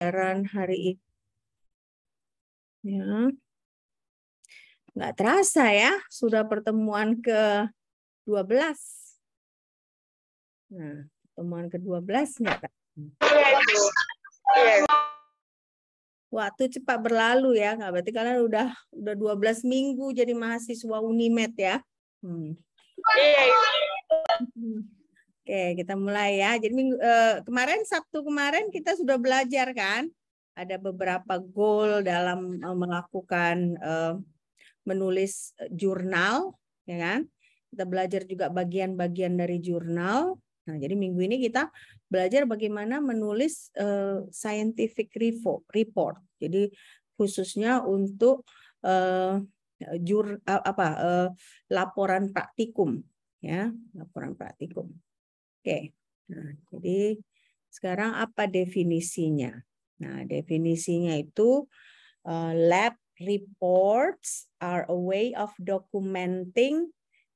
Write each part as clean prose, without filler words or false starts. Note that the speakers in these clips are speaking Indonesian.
pelajaran hari ini. Ya. Nggak terasa ya, sudah pertemuan ke-12. Nah, pertemuan ke-12 nggak? Waktu cepat berlalu ya, nggak berarti kalian udah 12 minggu jadi mahasiswa Unimed ya. Oke, kita mulai ya. Jadi kemarin Sabtu kemarin kita sudah belajar kan, ada beberapa goal dalam melakukan menulis jurnal, ya kan? Kita belajar juga bagian-bagian dari jurnal. Nah, jadi minggu ini kita belajar bagaimana menulis scientific report. Jadi khususnya untuk laporan praktikum, ya, laporan praktikum. Oke. Nah, jadi sekarang apa definisinya? Nah, definisinya itu lab reports are a way of documenting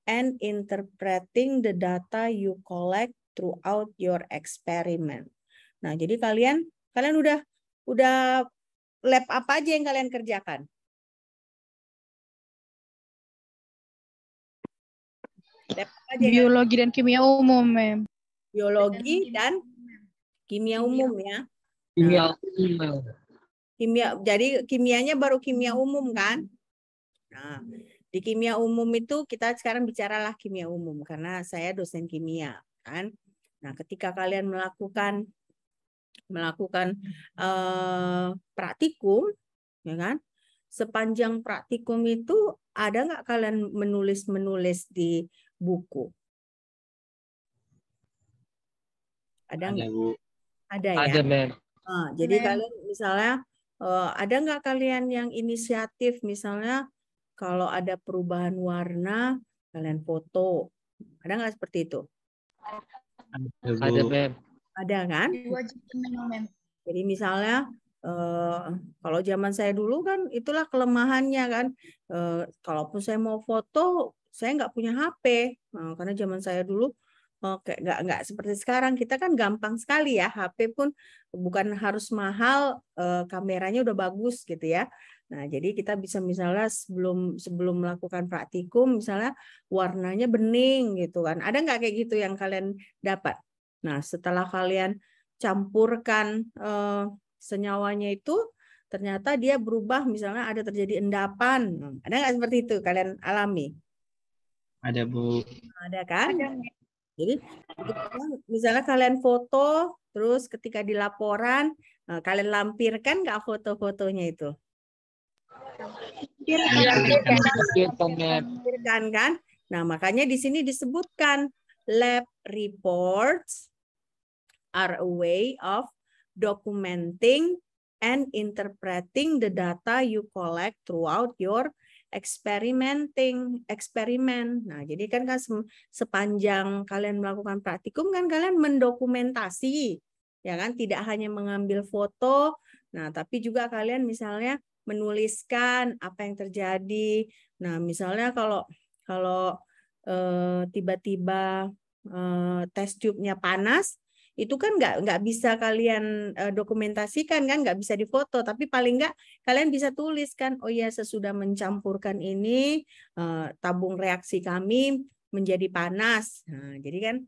and interpreting the data you collect throughout your experiment. Nah, jadi kalian udah lab apa aja yang kalian kerjakan? Lab apa aja biologi dan kimia umum, Mem. Biologi dan kimia umum ya. Kimia umum. Jadi kimianya baru kimia umum kan? Nah, di kimia umum itu kita sekarang bicaralah kimia umum karena saya dosen kimia kan. Nah, ketika kalian melakukan praktikum, ya kan? Sepanjang praktikum itu ada nggak kalian menulis di buku? Ada nggak? Bu. Ada ya. Ada, Mem. Nah, jadi kalian misalnya ada nggak kalian yang inisiatif misalnya kalau ada perubahan warna kalian foto, ada nggak seperti itu? Ada, Mem. Ada kan? Jadi misalnya kalau zaman saya dulu kan itulah kelemahannya kan. Kalaupun saya mau foto, saya nggak punya HP. Karena zaman saya dulu nggak seperti sekarang. Kita kan gampang sekali ya. HP pun bukan harus mahal, kameranya udah bagus gitu ya. Nah, jadi kita bisa misalnya sebelum melakukan praktikum, misalnya warnanya bening gitu kan. Ada nggak kayak gitu yang kalian dapat? Nah, setelah kalian campurkan senyawanya itu, ternyata dia berubah, misalnya ada terjadi endapan. Ada nggak seperti itu kalian alami? Ada, Bu. Ada kan? Jadi misalnya kalian foto, terus ketika di laporan kalian lampirkan nggak foto-fotonya itu? Lampirkan kan? Nah, makanya di sini disebutkan lab reports are a way of documenting and interpreting the data you collect throughout your eksperimen. Nah, jadi kan sepanjang kalian melakukan praktikum kan kalian mendokumentasi, ya kan? Tidak hanya mengambil foto, nah tapi juga kalian misalnya menuliskan apa yang terjadi. Nah, misalnya kalau tiba-tiba test tube-nya panas, itu kan nggak bisa kalian dokumentasikan kan, nggak bisa difoto, tapi paling nggak kalian bisa tulis kan, oh ya sesudah mencampurkan ini tabung reaksi kami menjadi panas. Nah, jadi kan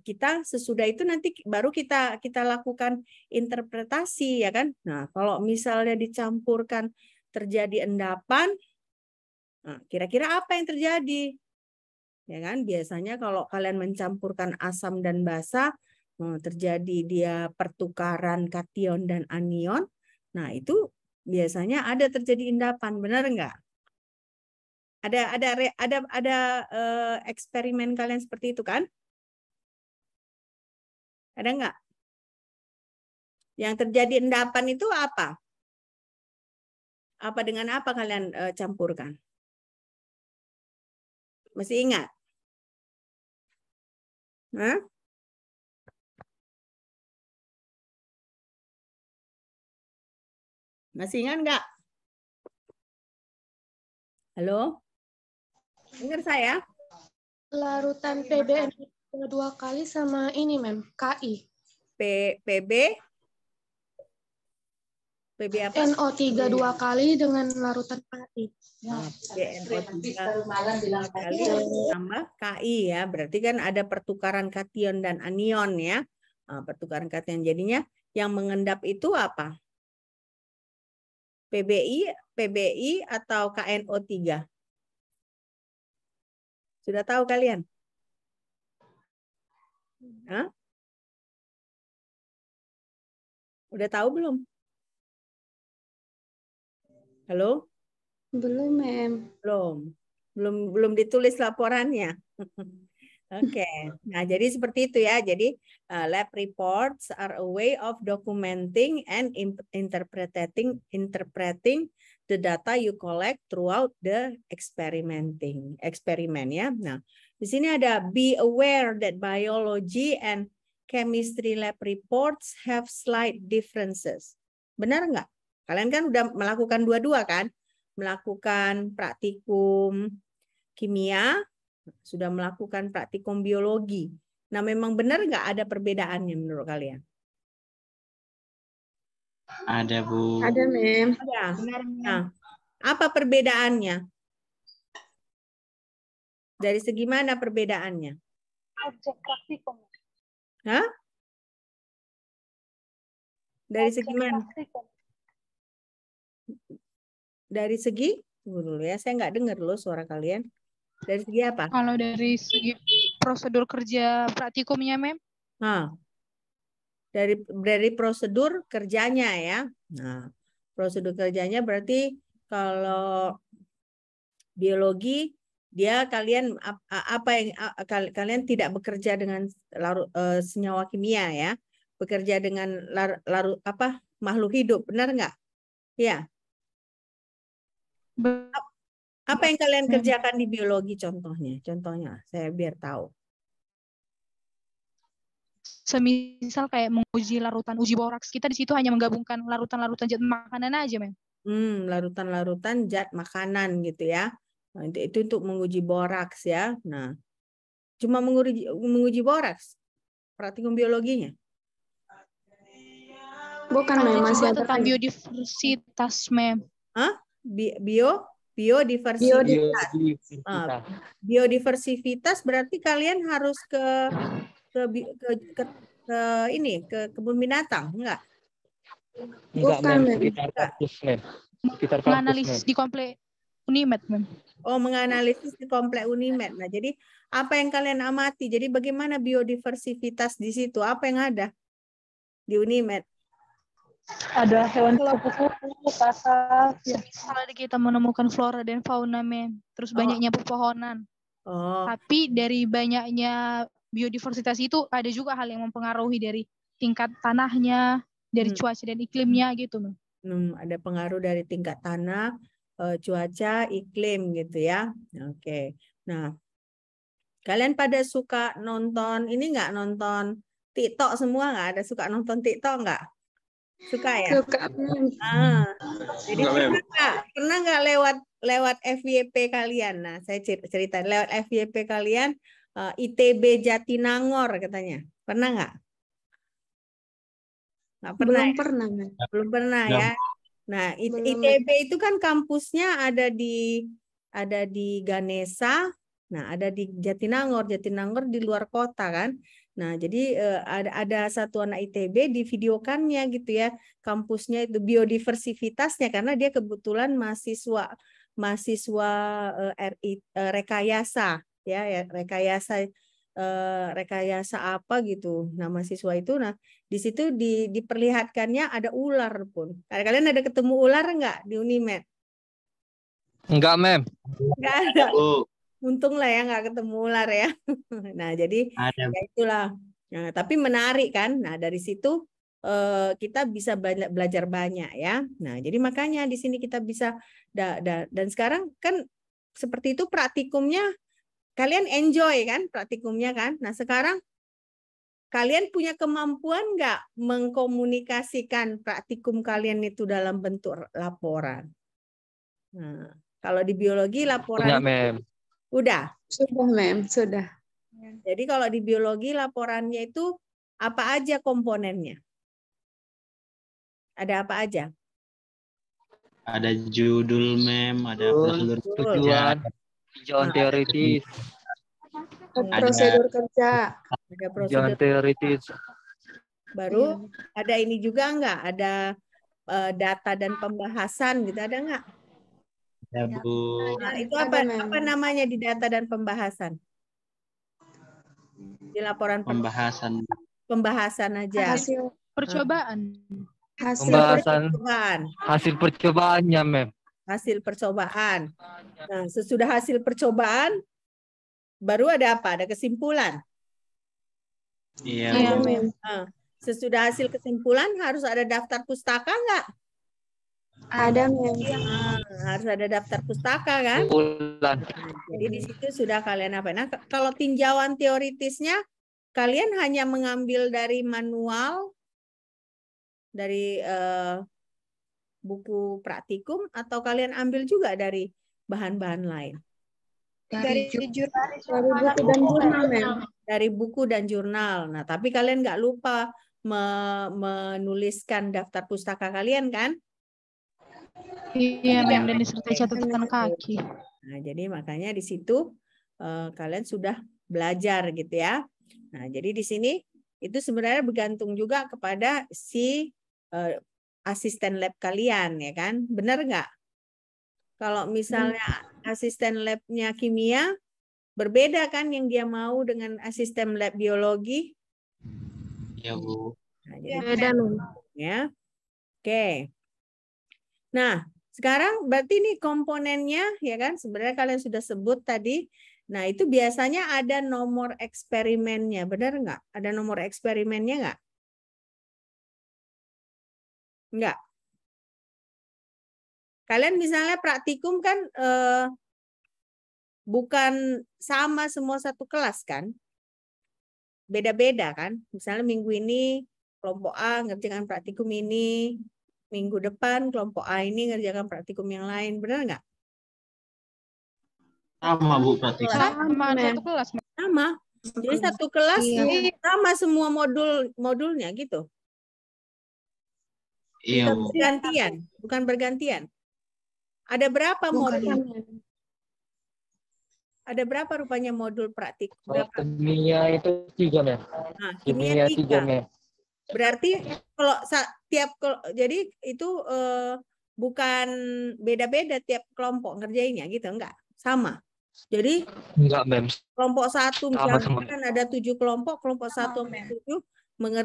kita sesudah itu nanti baru kita lakukan interpretasi ya kan. Nah, kalau misalnya dicampurkan terjadi endapan, nah, kira-kira apa yang terjadi? Ya kan, biasanya kalau kalian mencampurkan asam dan basa, terjadi dia pertukaran kation dan anion. Nah, itu biasanya ada terjadi endapan, benar enggak? Ada eksperimen kalian seperti itu kan? Ada enggak? Yang terjadi endapan itu apa? Apa dengan apa kalian campurkan? Masih ingat? Hah? Masih ingat enggak? Halo? Dengar saya? Larutan PBN 2 kali sama ini, Mem, KI. PB? PB apa? NO3 2 kali dengan larutan KI. PbNO3 2 kali tambah KI ya. Berarti kan ada pertukaran kation dan anion ya. Pertukaran kation jadinya yang mengendap itu apa? PBI atau KNO3? Sudah tahu kalian? Hah? Udah tahu belum? Halo? Belum, Mem. Belum ditulis laporannya. Oke. Nah, jadi seperti itu ya. Jadi lab reports are a way of documenting and interpreting the data you collect throughout the experiment ya. Nah, di sini ada be aware that biology and chemistry lab reports have slight differences. Benar nggak? Kalian kan udah melakukan dua-dua kan? Melakukan praktikum kimia, sudah melakukan praktikum biologi. Nah, memang benar nggak ada perbedaannya menurut kalian? Ada, Bu. Ada, Mem. Ada. Benar, Mem. Nah, apa perbedaannya? Dari segi mana perbedaannya? Objek praktikum. Hah? Dari segi mana? Dari segi? Tunggu dulu ya, saya nggak dengar loh suara kalian. Dari segi apa? Kalau dari segi prosedur kerja praktikumnya, Mem, Nah, dari prosedur kerjanya ya. Nah, prosedur kerjanya berarti kalau biologi dia kalian apa yang kalian tidak bekerja dengan senyawa kimia ya, bekerja dengan makhluk hidup, benar nggak? Ya. Apa yang kalian kerjakan di biologi contohnya? Contohnya saya biar tahu. semisal kayak menguji larutan uji boraks, kita di situ hanya menggabungkan larutan-larutan zat makanan aja, Mem. Larutan-larutan zat makanan gitu ya. Nah, itu untuk menguji boraks ya. Nah, cuma menguji boraks praktikum biologinya. Bukan, Ada Mem. Masih juga ada tentang lagi. biodiversitas, Mem. Hah? Biodiversitas. Biodiversitas berarti kalian harus ke kebun binatang, enggak? Bukan, Mem. Menganalisis di komplek Unimed, Mem. Oh, menganalisis di komplek Unimed. Nah, jadi apa yang kalian amati? Jadi bagaimana biodiversitas di situ? Apa yang ada di Unimed? Ada hewan kupu-kupu, kasar. Kalau kita menemukan flora dan fauna, Mem. Terus banyaknya pepohonan. Oh, Tapi dari banyaknya biodiversitas itu ada juga hal yang mempengaruhi dari tingkat tanahnya, dari cuaca dan iklimnya gitu, Mem. Ada pengaruh dari tingkat tanah, cuaca, iklim gitu ya. Oke. Nah, kalian pada suka nonton ini nggak, nonton TikTok semua nggak? Ada suka nonton TikTok nggak? Suka ya? Suka, Mem. Jadi pernah nggak lewat FYP kalian? Nah, saya cerita lewat FYP kalian ITB Jatinangor katanya. Pernah nggak? Nggak pernah. Belum ya? pernah, Mem. Belum pernah ya. Nah, ITB itu kan kampusnya ada di Ganesha. Nah, ada di Jatinangor. Jatinangor di luar kota kan. Nah, jadi ada satu anak ITB di videokannya gitu ya, kampusnya itu biodiversitasnya karena dia kebetulan mahasiswa rekayasa ya, rekayasa apa gitu. Nah, mahasiswa itu di situ diperlihatkannya ada ular pun. Kalian ada ketemu ular nggak di Unimed? Enggak, Mem. Nggak ada. Untung lah ya nggak ketemu ular ya. Nah, jadi Ada. ya itulah. Nah, tapi menarik kan. Nah, dari situ kita bisa belajar banyak ya. Nah, jadi makanya di sini kita bisa dan sekarang kan seperti itu praktikumnya kalian enjoy kan praktikumnya kan. Nah, sekarang kalian punya kemampuan nggak mengkomunikasikan praktikum kalian itu dalam bentuk laporan? Nah, kalau di biologi laporan Punya, Mem. udah. Sudah, Mem. Sudah. Jadi kalau di biologi laporannya itu apa aja komponennya? Ada apa aja? Ada judul, Mem. Ada prosedur kerja. Tujuan, tinjauan teoritis, Prosedur kerja. Ada tinjauan prosedur. teoritis. Baru ada ini juga nggak? Ada data dan pembahasan gitu, ada nggak? Ada, Bu. Nah, itu Ada, apa Mem. namanya di data dan pembahasan? Di laporan Pembahasan. pembahasan aja. Hasil Percobaan. Pembahasan Percobaan. hasil percobaannya, Mem. Hasil percobaan. Nah, sesudah hasil percobaan, baru ada apa? Ada kesimpulan. Iya, Iya, Bu. Mem. Nah, sesudah hasil kesimpulan harus ada daftar pustaka nggak? ada, Mem. Nah, harus ada daftar pustaka kan? Kesimpulan. Jadi di situ sudah kalian apa? Nah, kalau tinjauan teoritisnya, kalian hanya mengambil dari manual, dari buku praktikum, atau kalian ambil juga dari bahan-bahan lain? Dari buku dan jurnal, Mem. Dari buku dan jurnal. Nah, tapi kalian nggak lupa menuliskan daftar pustaka kalian kan? Iya, Mem. Dan disertai catatan kaki. Nah, jadi makanya di situ kalian sudah belajar gitu ya. Nah, jadi di sini itu sebenarnya bergantung juga kepada si asisten lab kalian ya kan? Benar nggak? Kalau misalnya asisten labnya kimia, berbeda kan yang dia mau dengan asisten lab biologi? Iya, Bu. Nah, jadi Beda, Mem. ya. Oke. Nah, sekarang berarti ini komponennya ya kan? Sebenarnya kalian sudah sebut tadi. Nah, itu biasanya ada nomor eksperimennya, benar nggak? Ada nomor eksperimennya nggak? Nggak. Kalian misalnya praktikum kan bukan sama semua satu kelas kan? Beda-beda kan? Misalnya minggu ini kelompok A ngerjakan praktikum ini, minggu depan kelompok A ini ngerjakan praktikum yang lain, benar nggak? Sama, Bu, praktikum. Sama satu kelas, Mem. Sama. Jadi satu kelas Iya. sama semua modulnya gitu. Iya, Bu. Bergantian, bukan bergantian. Ada berapa Bukan, modul? Mem. Ada berapa rupanya modul praktik? Kalau Berapa? kimia itu 3, Mem. Nah, Kimia 3, 3. Mem. Berarti kalau jadi itu bukan beda-beda tiap kelompok ngerjainnya gitu, enggak? Sama. Jadi Enggak, Mem. kelompok 1 Sama misalnya semua. kan ada 7 kelompok 1 sampai 7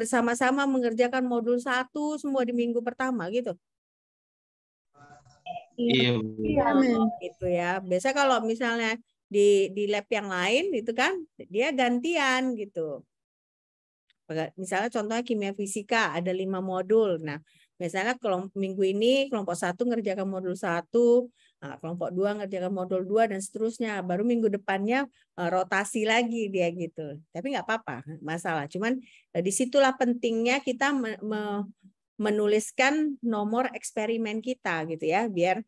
sama-sama mengerjakan modul 1 semua di minggu pertama gitu. Iya, Bu. Iya, Mem. Gitu ya. Biasa kalau misalnya di lab yang lain itu kan dia gantian gitu. Misalnya contohnya kimia fisika ada 5 modul. Nah, misalnya minggu ini kelompok 1 ngerjakan modul 1, nah, kelompok 2 ngerjakan modul 2 dan seterusnya. Baru minggu depannya rotasi lagi dia gitu. Tapi nggak apa-apa, masalah. Cuman disitulah pentingnya kita menuliskan nomor eksperimen kita gitu ya, biar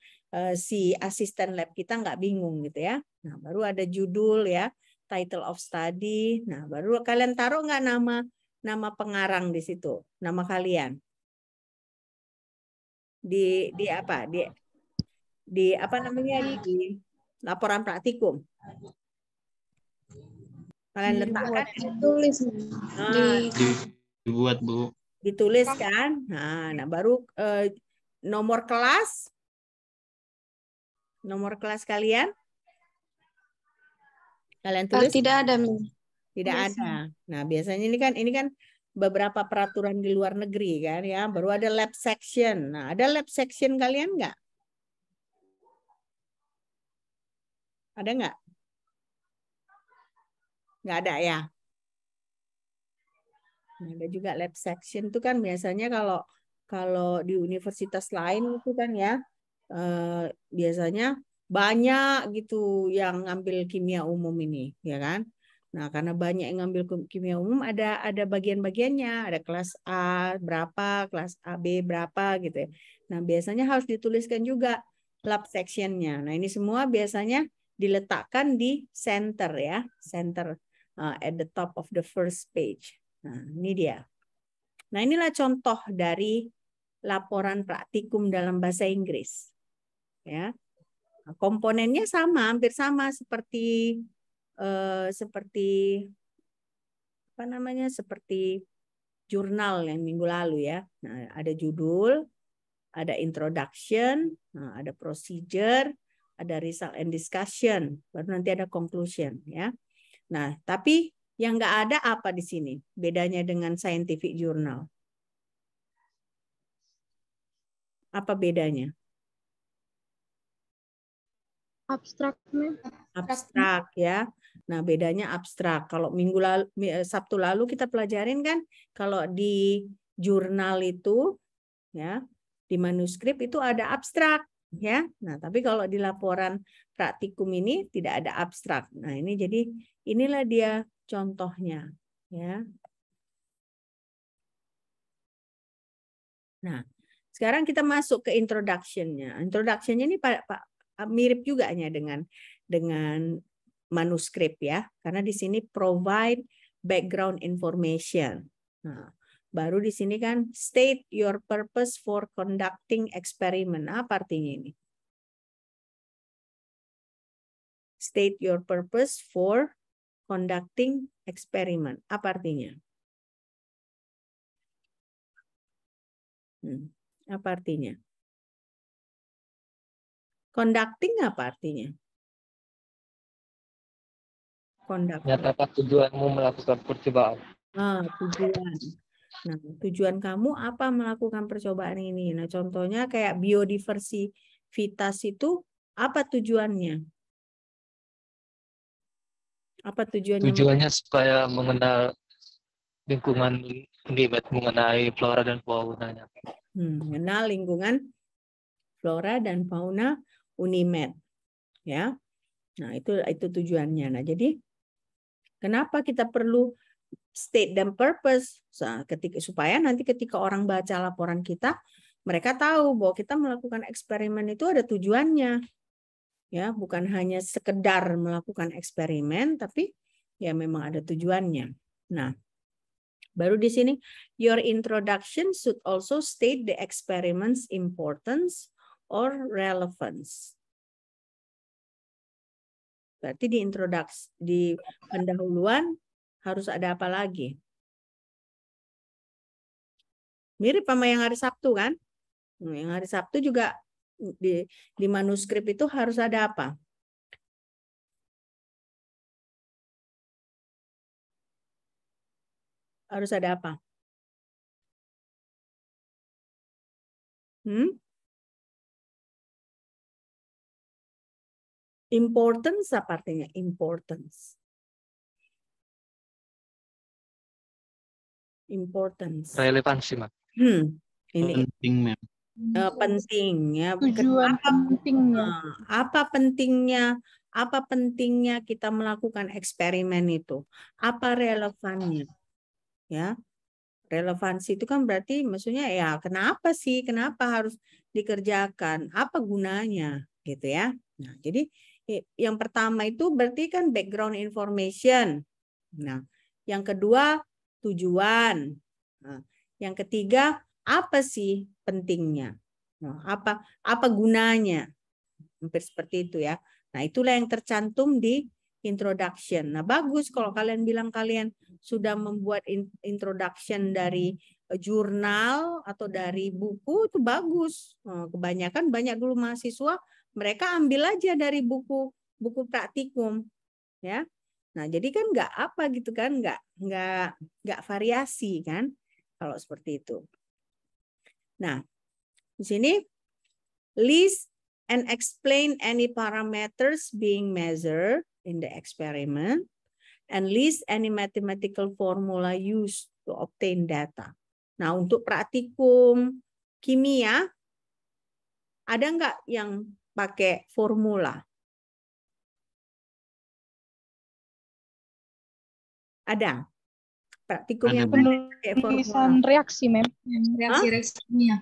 si asisten lab kita nggak bingung gitu ya. Nah, baru ada judul ya, title of study. Nah, baru kalian taruh nggak nama pengarang di situ, nama kalian di apa di apa namanya di laporan praktikum kalian letakkan Tulis, Mem. Dibuat, Bu. ditulis kan. Nah baru nomor kelas kalian tulis. Tidak ada, Mem. Tidak ada. Nah, biasanya ini kan beberapa peraturan di luar negeri kan ya. Baru ada lab section. Nah, ada lab section kalian nggak? Ada nggak? Nggak ada ya. Nah, ada juga lab section itu kan biasanya kalau di universitas lain itu kan ya biasanya banyak gitu yang ngambil kimia umum ini, ya kan? Nah, karena banyak yang ngambil kimia umum, ada bagian-bagiannya, ada kelas A berapa, kelas AB berapa gitu ya. Nah, biasanya harus dituliskan juga lab section-nya. Nah, ini semua biasanya diletakkan di center ya, center at the top of the first page. Nah, ini dia. Nah, inilah contoh dari laporan praktikum dalam bahasa Inggris. ya. Nah, komponennya sama, hampir sama seperti apa namanya, seperti jurnal yang minggu lalu ya. Nah, ada judul, ada introduction, nah, ada procedure, ada result and discussion, baru nanti ada conclusion ya. Nah, tapi yang nggak ada apa di sini? Bedanya dengan scientific journal. Apa bedanya? Abstrak, Mem. Abstrak ya. Nah, bedanya abstrak. Kalau Sabtu lalu kita pelajarin kan, kalau di jurnal itu ya, di manuskrip itu ada abstrak ya. Nah, tapi kalau di laporan praktikum ini tidak ada abstrak. Nah, ini jadi inilah dia contohnya ya. Nah, sekarang kita masuk ke introduction-nya. Introduction-nya ini mirip juga dengan manuskrip ya, karena di sini provide background information. Nah, baru di sini kan state your purpose for conducting experiment. Apa artinya ini? State your purpose for conducting experiment. Apa artinya? Apa artinya? Conducting apa artinya? Conducting. Nyatakan tujuanmu melakukan percobaan. Tujuan. Nah, tujuan kamu apa melakukan percobaan ini? Nah, contohnya kayak biodiversitas itu apa tujuannya? Apa tujuannya? Tujuannya supaya mengenal lingkungan Unimed, mengenai flora dan faunanya. Mengenal lingkungan flora dan fauna Unimed, ya. Nah, itu tujuannya. Nah, jadi kenapa kita perlu state dan purpose? Supaya nanti ketika orang baca laporan kita, mereka tahu bahwa kita melakukan eksperimen itu ada tujuannya. Ya, bukan hanya sekedar melakukan eksperimen, tapi ya memang ada tujuannya. Nah, baru di sini your introduction should also state the experiment's importance or relevance. Berarti di introduksi, di pendahuluan harus ada apa lagi? Mirip sama yang hari Sabtu kan? Yang hari Sabtu juga di manuskrip itu harus ada apa? Harus ada apa? Importance apa artinya? Importance. Importance. Relevansi, Mak. Ini Penting, Mem. Penting ya. Tujuan pentingnya. Apa pentingnya kita melakukan eksperimen itu? Apa relevannya? Ya. Relevansi itu kan berarti maksudnya ya kenapa sih? Kenapa harus dikerjakan? Apa gunanya? Gitu ya. Nah, jadi yang pertama itu berarti kan background information. Nah, yang kedua tujuan. Nah, yang ketiga apa sih pentingnya? Nah, apa gunanya? Hampir seperti itu ya. Nah, itulah yang tercantum di introduction. Nah, bagus kalau kalian bilang kalian sudah membuat introduction dari jurnal atau dari buku, itu bagus. Kebanyakan banyak dulu mahasiswa mereka ambil aja dari buku praktikum, ya. Nah, jadi kan nggak apa gitu kan, nggak variasi kan, kalau seperti itu. Nah, di sini list and explain any parameters being measured in the experiment and list any mathematical formula used to obtain data. Nah, untuk praktikum kimia ada nggak yang pakai formula? Ada. Praktikum yang pakai penulisan reaksi, Mem. Reaksi-reaksi kimia.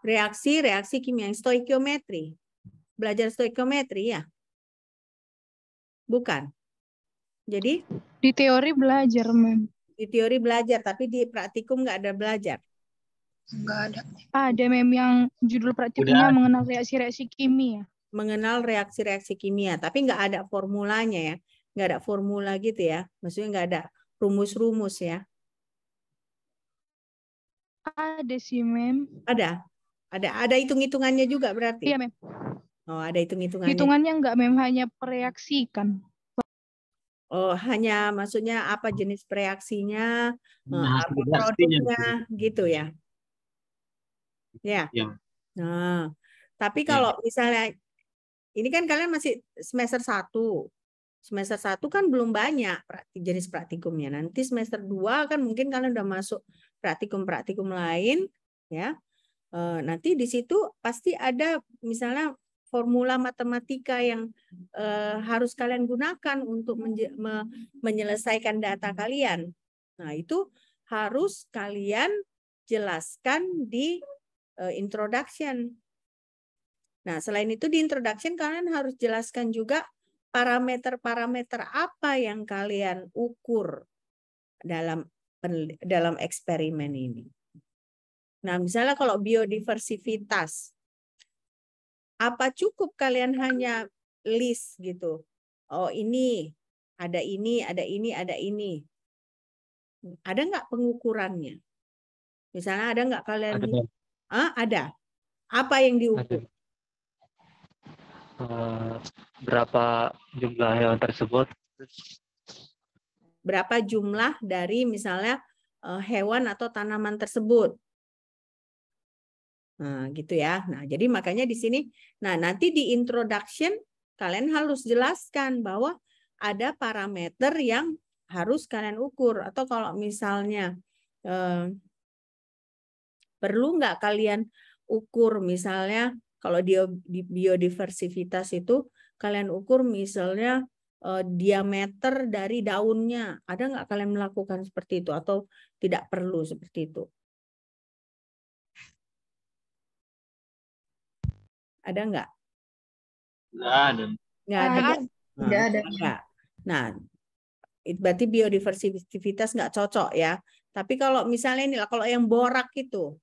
Reaksi kimia, stoikiometri. Belajar stoikiometri ya? Bukan. Jadi di teori belajar, Mem. Di teori belajar, tapi di praktikum nggak ada belajar. Enggak ada. Ada mem yang judul praktikumnya Udah. mengenal reaksi-reaksi kimia. Mengenal reaksi-reaksi kimia, tapi nggak ada formulanya ya, nggak ada formula gitu ya, maksudnya nggak ada rumus-rumus ya. Ada sih mem. Ada hitung-hitungannya juga berarti. Iya mem. Oh, ada hitung-hitungannya. Hitungannya enggak mem, hanya pereaksikan. Oh, hanya maksudnya apa jenis reaksinya, Nah, apa hasil reaksinya. produknya gitu ya. Ya. Ya. Nah, tapi Ya. kalau misalnya ini kan kalian masih semester 1. Semester 1 kan belum banyak jenis praktikumnya. Nanti semester 2 kan mungkin kalian udah masuk praktikum-praktikum lain ya. Nanti di situ pasti ada misalnya formula matematika yang harus kalian gunakan untuk menyelesaikan data kalian. Nah, itu harus kalian jelaskan di introduction. Nah, selain itu di introduction kalian harus jelaskan juga parameter-parameter apa yang kalian ukur dalam eksperimen ini. Nah, misalnya kalau biodiversitas, apa cukup kalian hanya list gitu? Oh, ini, ada ini, ada ini, ada ini. Ada nggak pengukurannya? Misalnya ada nggak kalian? Ada, Mem. Ada. Apa yang diukur? Ada. Berapa jumlah hewan tersebut? Berapa jumlah dari misalnya hewan atau tanaman tersebut? Nah, gitu ya. Nah, jadi makanya di sini, nah nanti di introduction kalian harus jelaskan bahwa ada parameter yang harus kalian ukur. Atau kalau misalnya perlu nggak kalian ukur misalnya kalau di biodiversitas itu kalian ukur misalnya diameter dari daunnya. Ada nggak kalian melakukan seperti itu atau tidak perlu seperti itu? Ada nggak? Nggak ada. Nggak ada. Ada. Nah, Tidak ada. nggak. Nah, berarti biodiversitas nggak cocok ya. Tapi kalau misalnya ini kalau yang borak itu,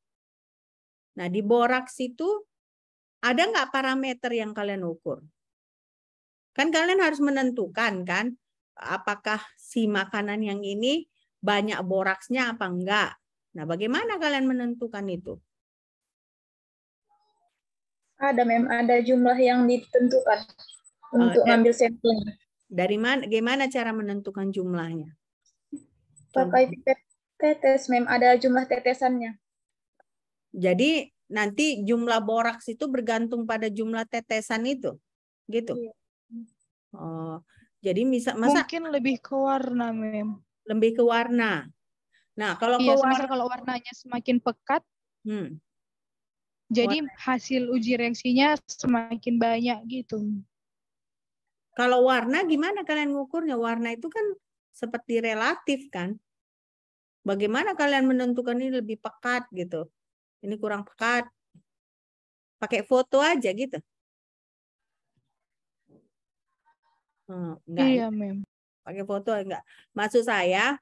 nah di boraks itu ada nggak parameter yang kalian ukur? Kan kalian harus menentukan kan, apakah si makanan yang ini banyak boraksnya apa enggak. Nah, bagaimana kalian menentukan itu? Ada mem, ada jumlah yang ditentukan untuk ngambil sampelnya. Dari mana? Bagaimana cara menentukan jumlahnya? Pakai pipet tetes mem, ada jumlah tetesannya. Jadi nanti jumlah boraks itu bergantung pada jumlah tetesan itu, gitu. Iya. Oh, jadi masa Mungkin lebih ke warna mem. lebih ke warna. Nah, kalau Iya, ke semisal kalau warnanya semakin pekat, jadi hasil uji reaksinya semakin banyak gitu. Kalau warna gimana kalian ngukurnya? Warna itu kan seperti relatif kan. Bagaimana kalian menentukan ini lebih pekat gitu? Ini kurang pekat. Pakai foto aja gitu. Enggak. Iya, mem. Pakai foto enggak. Maksud saya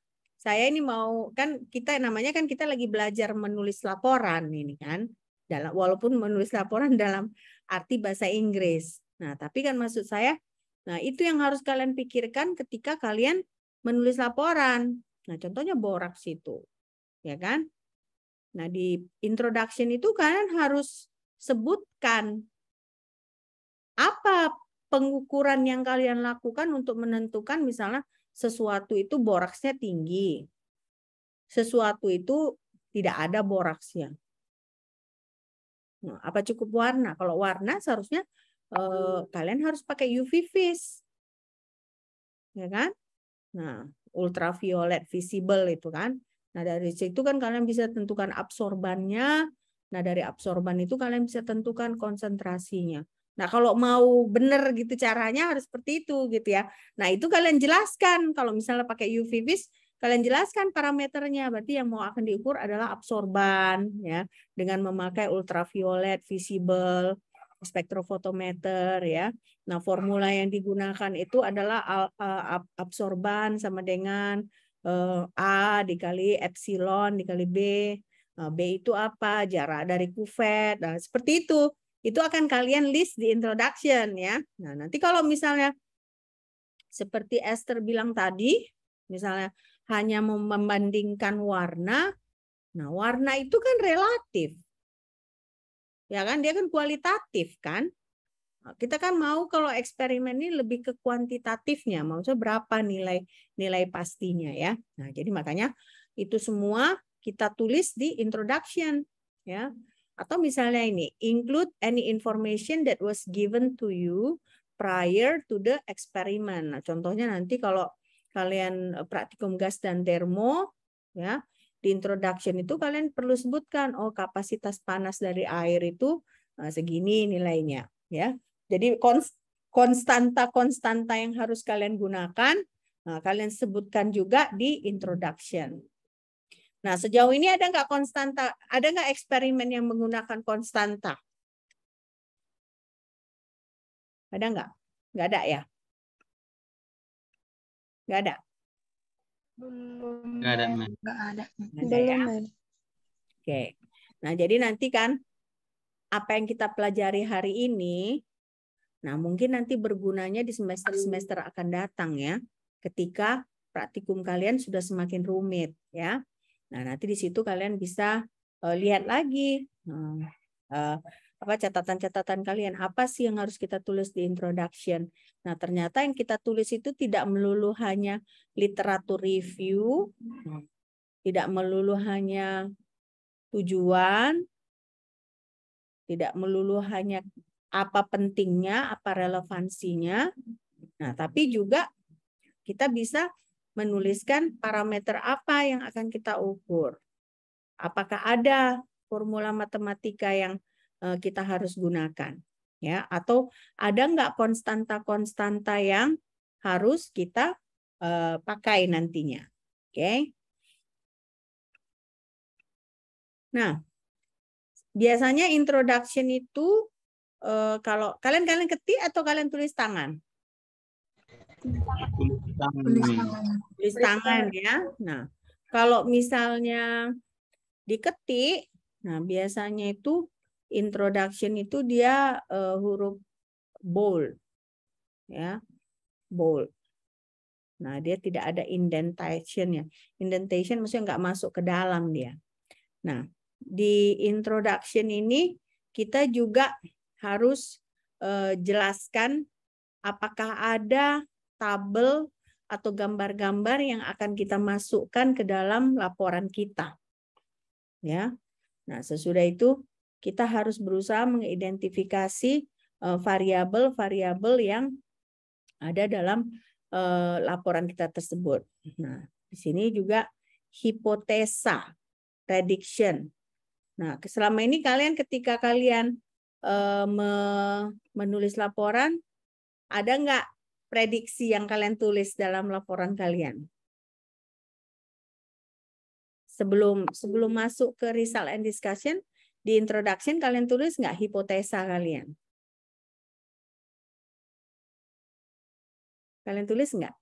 ini mau kan kita namanya kan kita lagi belajar menulis laporan ini kan. Walaupun menulis laporan dalam arti bahasa Inggris. Nah, tapi kan maksud saya, nah itu yang harus kalian pikirkan ketika kalian menulis laporan. Nah, contohnya boraks itu. Ya kan? Nah, di introduction itu kalian harus sebutkan apa pengukuran yang kalian lakukan untuk menentukan misalnya sesuatu itu boraksnya tinggi. Sesuatu itu tidak ada boraksnya. Nah, apa cukup warna? Kalau warna seharusnya kalian harus pakai UV vis. Ya kan? Nah, ultraviolet visible itu kan. Nah, dari situ kan kalian bisa tentukan absorbannya. Nah, dari absorban itu kalian bisa tentukan konsentrasinya. Nah, kalau mau benar gitu caranya harus seperti itu gitu ya. Nah, itu kalian jelaskan. Kalau misalnya pakai UV vis, kalian jelaskan parameternya. Berarti yang mau akan diukur adalah absorban ya, dengan memakai ultraviolet visible, spektrofotometer ya. Nah, formula yang digunakan itu adalah absorban sama dengan A dikali epsilon dikali B B itu apa, jarak dari kuvet, nah, seperti itu. Itu akan kalian list di introduction ya. Nah, nanti kalau misalnya seperti Esther bilang tadi, misalnya hanya membandingkan warna, nah warna itu kan relatif. Ya kan, dia kan kualitatif kan. Kita kan mau kalau eksperimen ini lebih ke kuantitatifnya, maksudnya berapa nilai pastinya ya. Nah, jadi makanya itu semua kita tulis di introduction ya. Atau misalnya ini, include any information that was given to you prior to the experiment. Nah, contohnya nanti kalau kalian praktikum gas dan termo ya, di introduction itu kalian perlu sebutkan kapasitas panas dari air itu segini nilainya ya. Jadi konstanta yang harus kalian gunakan, kalian sebutkan juga di introduction. Nah, sejauh ini ada nggak konstanta? Ada nggak eksperimen yang menggunakan konstanta? Ada nggak? Nggak ada ya? Nggak ada? Nggak ada, Mem. Nggak ada. Nggak ada ya? Oke. Nah, jadi nanti kan apa yang kita pelajari hari ini, nah mungkin nanti bergunanya di semester-semester akan datang ya, ketika praktikum kalian sudah semakin rumit ya. Nah, nanti di situ kalian bisa lihat lagi apa catatan-catatan kalian, apa sih yang harus kita tulis di introduction. Nah, ternyata yang kita tulis itu tidak melulu hanya literatur review, tidak melulu hanya tujuan, tidak melulu hanya apa pentingnya, apa relevansinya. Nah, tapi juga kita bisa menuliskan parameter apa yang akan kita ukur. Apakah ada formula matematika yang kita harus gunakan, ya? Atau ada nggak konstanta-konstanta yang harus kita pakai nantinya? Oke? Nah, biasanya introduction itu kalau kalian ketik atau kalian tulis tangan? Tulis tangan ya. Nah, kalau misalnya diketik, nah biasanya itu introduction itu dia huruf bold, ya, bold. Nah, dia tidak ada indentation ya. Indentation maksudnya nggak masuk ke dalam dia. Nah, di introduction ini kita juga harus jelaskan apakah ada tabel atau gambar-gambar yang akan kita masukkan ke dalam laporan kita. Ya. Nah, sesudah itu kita harus berusaha mengidentifikasi variabel-variabel yang ada dalam laporan kita tersebut. Nah, di sini juga hipotesa, prediction. Nah, selama ini ketika kalian menulis laporan, ada nggak prediksi yang kalian tulis dalam laporan kalian? Sebelum masuk ke result and discussion, di introduction kalian tulis nggak hipotesa kalian? Kalian tulis nggak?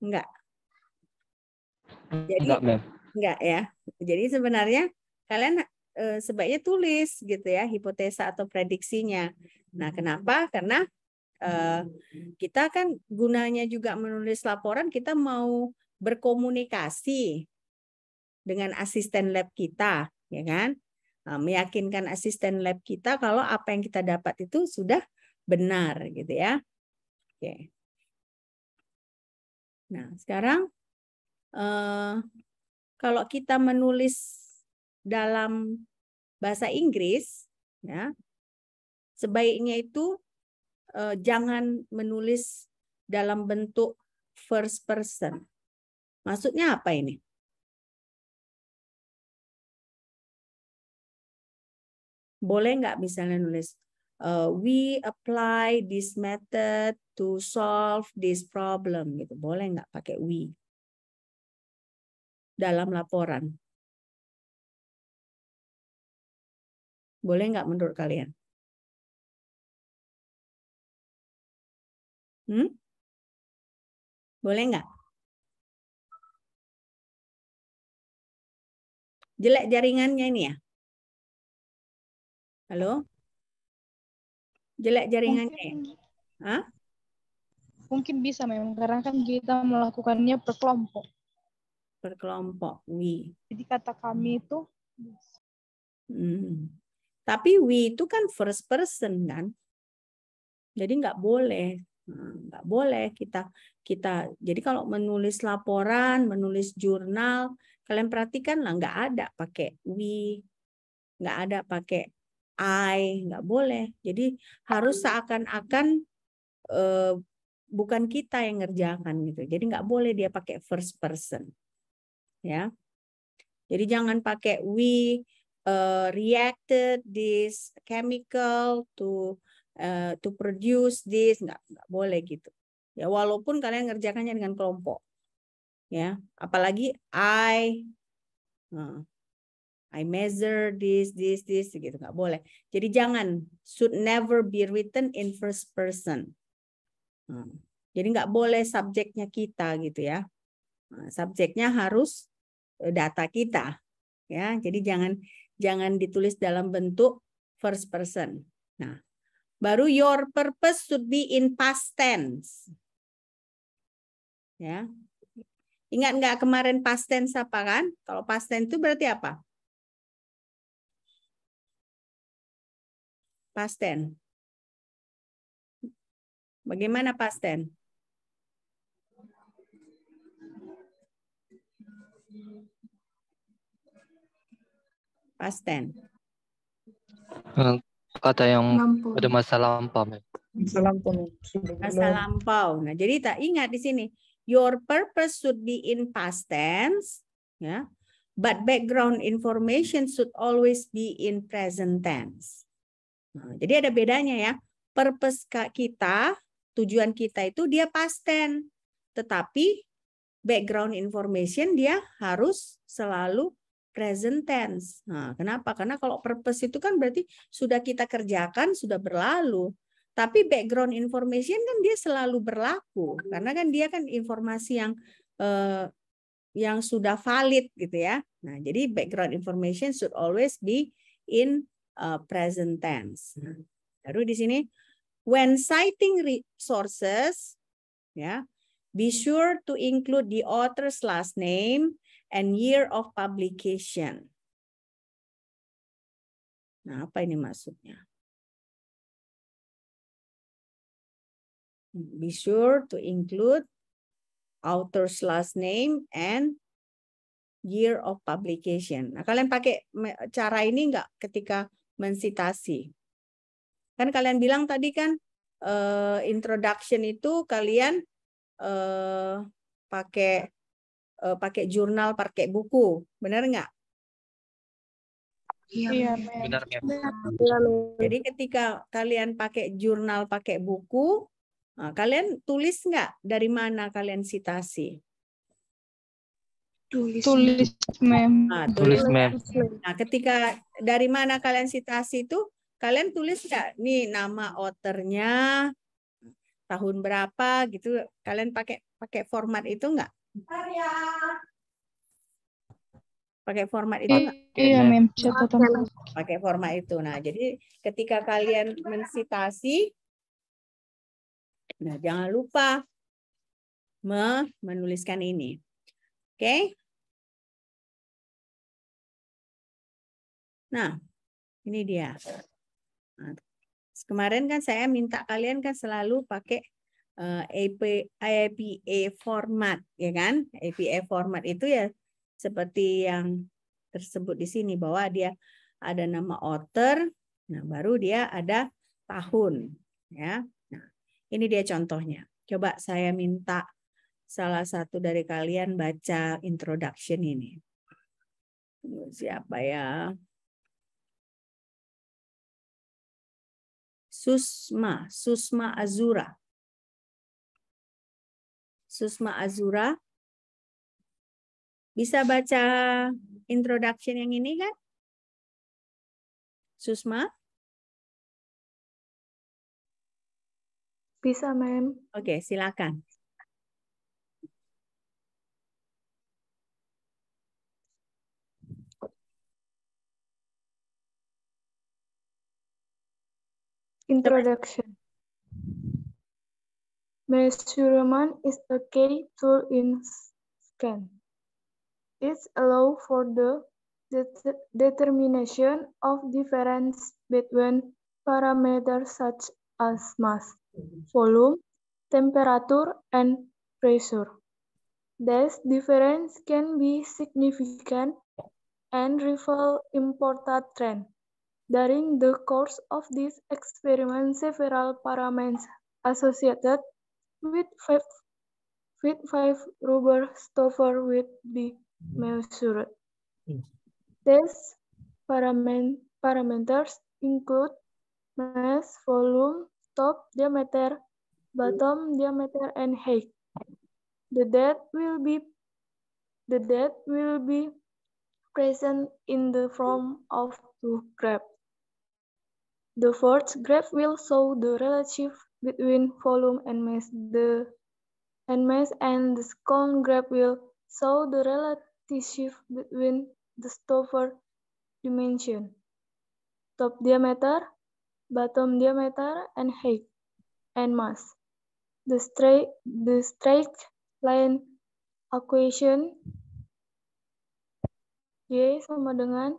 Nggak. Jadi nggak ya. Jadi sebenarnya kalian sebaiknya tulis gitu ya, hipotesa atau prediksinya. Nah, kenapa? Karena kita kan gunanya juga menulis laporan, kita mau berkomunikasi dengan asisten lab kita, ya kan? Meyakinkan asisten lab kita kalau apa yang kita dapat itu sudah benar, gitu ya. Oke. Nah, sekarang kalau kita menulis dalam bahasa Inggris, ya, sebaiknya itu jangan menulis dalam bentuk first person. Maksudnya apa ini? Boleh nggak misalnya nulis we apply this method to solve this problem gitu. Boleh nggak pakai we dalam laporan? Boleh nggak menurut kalian? Boleh nggak? Jelek jaringannya ini ya? Halo? Jelek jaringannya ya? Hah? Mungkin bisa memang karena kan kita melakukannya per kelompok. Per kelompok, we. Jadi kata kami itu Tapi we itu kan first person kan? Jadi nggak boleh. Nggak boleh kita jadi kalau menulis laporan, menulis jurnal, kalian perhatikan lah nggak ada pakai we, nggak ada pakai I, nggak boleh. Jadi harus seakan-akan bukan kita yang ngerjakan gitu. Jadi nggak boleh dia pakai first person, ya. Jadi jangan pakai we reacted this chemical to produce this, nggak boleh gitu. Ya walaupun kalian ngerjakannya dengan kelompok, ya. Apalagi I measure this gitu, nggak boleh. Jadi jangan, should never be written in first person. Jadi nggak boleh subjeknya kita gitu ya. Subjeknya harus data kita, ya. Jadi jangan ditulis dalam bentuk first person. Nah, baru your purpose should be in past tense. Ya. Ingat nggak kemarin past tense apa kan? Kalau past tense itu berarti apa? Past tense. Bagaimana past tense? Past tense. Kata yang pada masa lampau. Masa lampau. Nah, jadi tak ingat di sini. Your purpose should be in past tense, ya. But background information should always be in present tense. Nah, jadi ada bedanya ya. Purpose kita, tujuan kita itu dia past tense. Tetapi background information dia harus selalu present tense. Nah, kenapa? Karena kalau purpose itu kan berarti sudah kita kerjakan, sudah berlalu. Tapi background information kan dia selalu berlaku. Karena kan dia kan informasi yang sudah valid gitu ya. Nah, jadi background information should always be in present tense. Baru di sini, when citing sources, ya, be sure to include the author's last name and year of publication. Nah, apa ini maksudnya? Be sure to include author's last name and year of publication. Nah, kalian pakai cara ini enggak ketika mensitasi? Kan kalian bilang tadi kan introduction itu kalian pakai jurnal, pakai buku, benar nggak? iya, Benar, ya. Jadi ketika kalian pakai jurnal, pakai buku, nah, kalian tulis nggak dari mana kalian citasi? tulis mem. Nah, Tulis, mem. Nah, ketika dari mana kalian citasi itu, kalian tulis nggak? Nih nama authornya, tahun berapa gitu. Kalian pakai format itu nggak? Pakai format itu nggak? Iya, mem. Catatan. Pakai format itu. Nah, jadi ketika kalian mensitasi, nah jangan lupa menuliskan ini. Oke? Nah, ini dia. Nah, kemarin kan saya minta kalian kan selalu pakai APA format, ya kan? APA format itu ya seperti yang tersebut di sini bahwa dia ada nama author, nah baru dia ada tahun, ya. Nah, ini dia contohnya. Coba saya minta salah satu dari kalian baca introduction ini. Siapa ya? Susma Azura. Susma Azura. Bisa baca introduction yang ini kan? Susma? Bisa, Mem. Oke, silakan. Introduction. Measurement is a key tool in SCAN. It allows for the determination of difference between parameters such as mass, volume, temperature, and pressure. This difference can be significant and reveal important trend. During the course of this experiment, several parameters associated with five rubber stoppers will be measured. These parameters include mass, volume, top diameter, bottom diameter, and height. The data will be present in the form of two graphs. The first graph will show the relationship between volume and mass. The second graph will show the relationship between the stopper dimension, top diameter, bottom diameter, and height and mass. The straight line equation Y sama dengan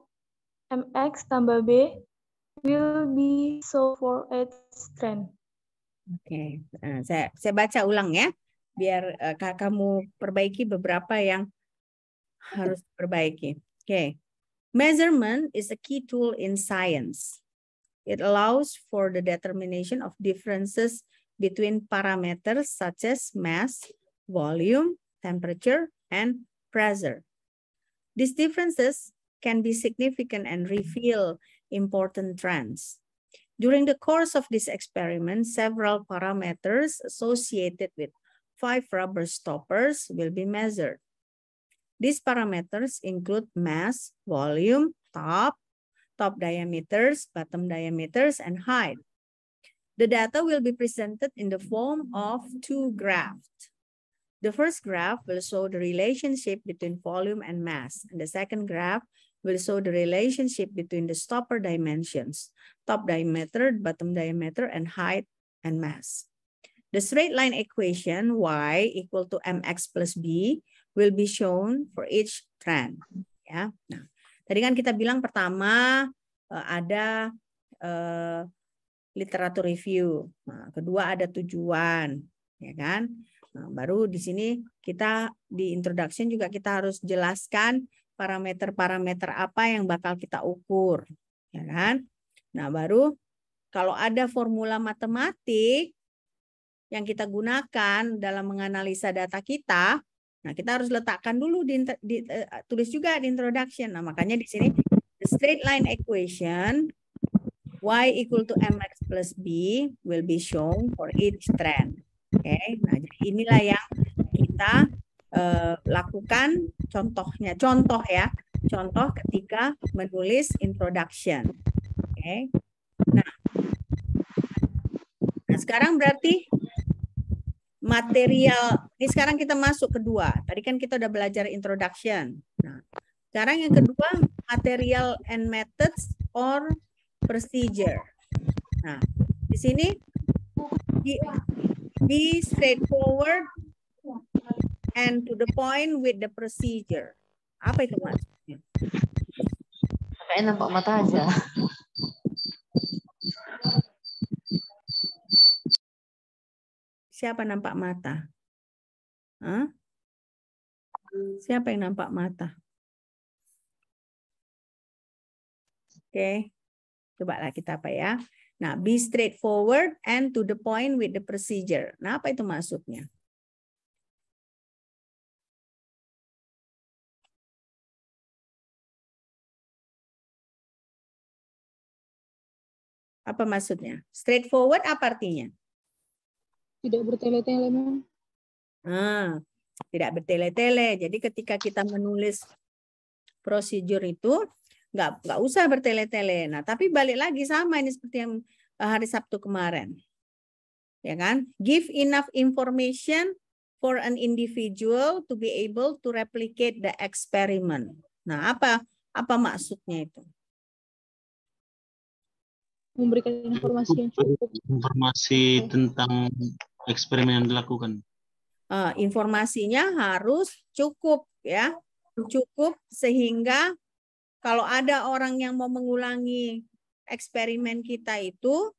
mx tambah b will be so for each strand. Oke, nah, saya baca ulang ya, biar kamu perbaiki beberapa yang harus diperbaiki. Oke, measurement is a key tool in science. It allows for the determination of differences between parameters such as mass, volume, temperature, and pressure. These differences can be significant and reveal important trends. During the course of this experiment, several parameters associated with 5 rubber stoppers will be measured. These parameters include mass, volume, top diameters, bottom diameters, and height. The data will be presented in the form of two graphs. The first graph will show the relationship between volume and mass, and the second graph will show the relationship between the stopper dimensions, top diameter, bottom diameter, and height and mass. The straight line equation y equal to mx plus b will be shown for each trend. Ya, nah, tadi kan kita bilang pertama ada literatur review, nah, kedua ada tujuan, ya kan? Nah, baru di sini kita di introduction juga kita harus jelaskan parameter-parameter apa yang bakal kita ukur, ya kan? Nah, baru kalau ada formula matematik yang kita gunakan dalam menganalisa data kita, nah kita harus letakkan dulu tulis juga di introduction. Nah, makanya di sini the straight line equation y equal to mx plus b will be shown for each trend. Oke, nah jadi inilah yang kita lakukan contohnya, contoh ketika menulis introduction. Oke, nah sekarang berarti material ini sekarang kita masuk kedua. Tadi kan kita udah belajar introduction. Nah, sekarang yang kedua material and methods or procedure. Nah, di sini be straightforward and to the point with the procedure. Apa itu maksudnya? Kayak nampak mata aja. Siapa nampak mata? Hah? Siapa yang nampak mata? Oke, cobalah kita apa ya? Nah, be straightforward and to the point with the procedure. Nah, apa itu maksudnya? Apa maksudnya? Straightforward apa artinya? Tidak bertele-tele, Ma'am. Nah, tidak bertele-tele. Jadi ketika kita menulis prosedur itu nggak usah bertele-tele. Nah, tapi balik lagi sama ini seperti yang hari Sabtu kemarin. Ya kan? Give enough information for an individual to be able to replicate the experiment. Nah, apa maksudnya itu? memberikan informasi yang cukup. Informasi tentang eksperimen yang dilakukan. Informasinya harus cukup ya, cukup sehingga kalau ada orang yang mau mengulangi eksperimen kita itu,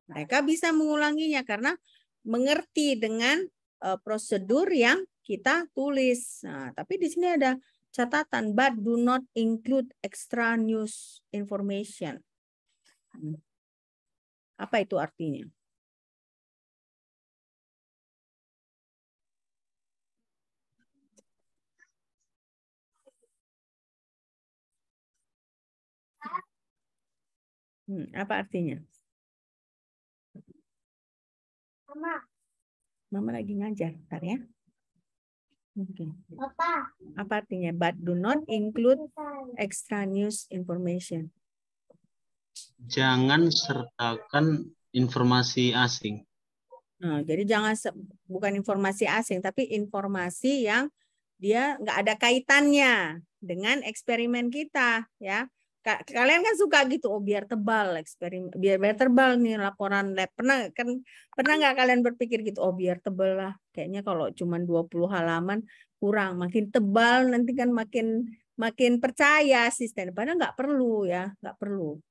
mereka bisa mengulanginya karena mengerti dengan prosedur yang kita tulis. Nah, tapi di sini ada catatan, but do not include extra news information. Apa itu artinya? Apa artinya? Mama lagi ngajar, bentar ya. Oke. Apa artinya? But do not include extra news information. Jangan sertakan informasi asing. Nah, jadi bukan informasi asing, tapi informasi yang dia nggak ada kaitannya dengan eksperimen kita, ya. Kalian kan suka gitu, oh biar tebal eksperimen, biar tebal nih laporan lab. Pernah nggak kalian berpikir gitu, oh biar tebal lah, kayaknya kalau cuma 20 halaman kurang, makin tebal nanti kan makin percaya asisten. Padahal nggak perlu ya, nggak perlu.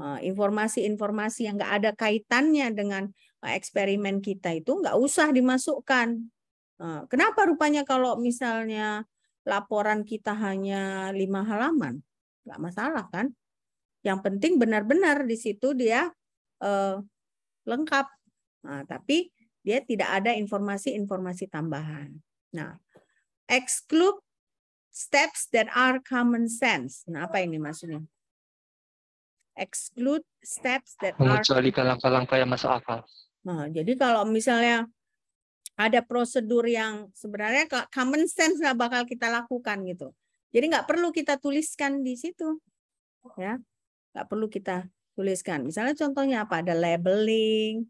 Informasi-informasi yang nggak ada kaitannya dengan eksperimen kita itu nggak usah dimasukkan. Kenapa rupanya kalau misalnya laporan kita hanya 5 halaman? Nggak masalah kan? Yang penting benar-benar di situ dia lengkap. Nah, tapi dia tidak ada informasi-informasi tambahan. Nah, exclude steps that are common sense. Nah, apa ini maksudnya? Exclude steps that are mengecualikan langkah-langkah yang masuk akal. Nah, jadi kalau misalnya ada prosedur yang sebenarnya common sense nggak bakal kita lakukan gitu. Jadi nggak perlu kita tuliskan di situ, ya, nggak perlu kita tuliskan. Misalnya contohnya apa? Ada labeling,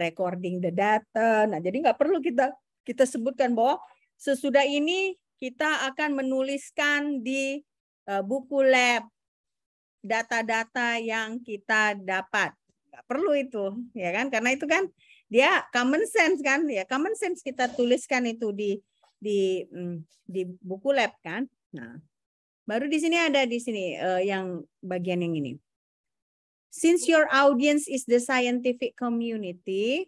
recording the data. Nah, jadi nggak perlu kita sebutkan bahwa sesudah ini kita akan menuliskan di buku lab data-data yang kita dapat. Nggak perlu itu, ya kan? Karena itu kan dia common sense kan, ya common sense kita tuliskan itu di buku lab kan. Nah, baru di sini ada yang bagian yang ini. Since your audience is the scientific community,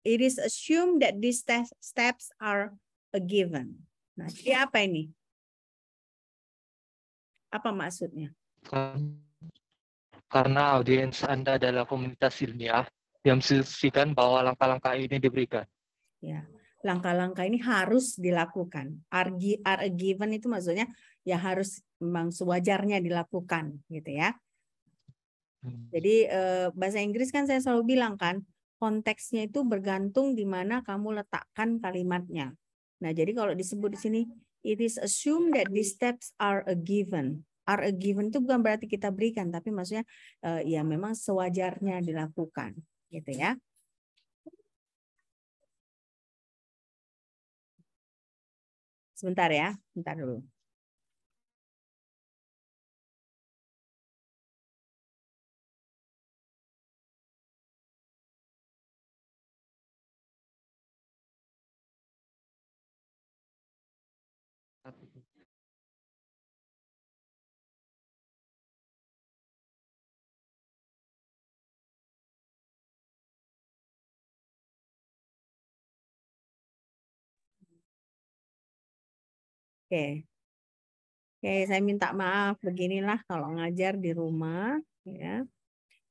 it is assumed that these steps are a given. Nah, jadi apa ini? Apa maksudnya? Karena audiens Anda adalah komunitas ilmiah yang mensisikan bahwa langkah-langkah ini diberikan. Ya, langkah-langkah ini harus dilakukan. Are a given itu maksudnya ya harus memang sewajarnya dilakukan, gitu ya. Jadi bahasa Inggris kan saya selalu bilang kan, konteksnya itu bergantung di mana kamu letakkan kalimatnya. Nah, jadi kalau disebut di sini, it is assumed that these steps are a given. Are a given itu bukan berarti kita berikan, tapi maksudnya ya memang sewajarnya dilakukan, gitu ya. Sebentar ya, bentar dulu. Oke. Oke, saya minta maaf beginilah kalau ngajar di rumah ya.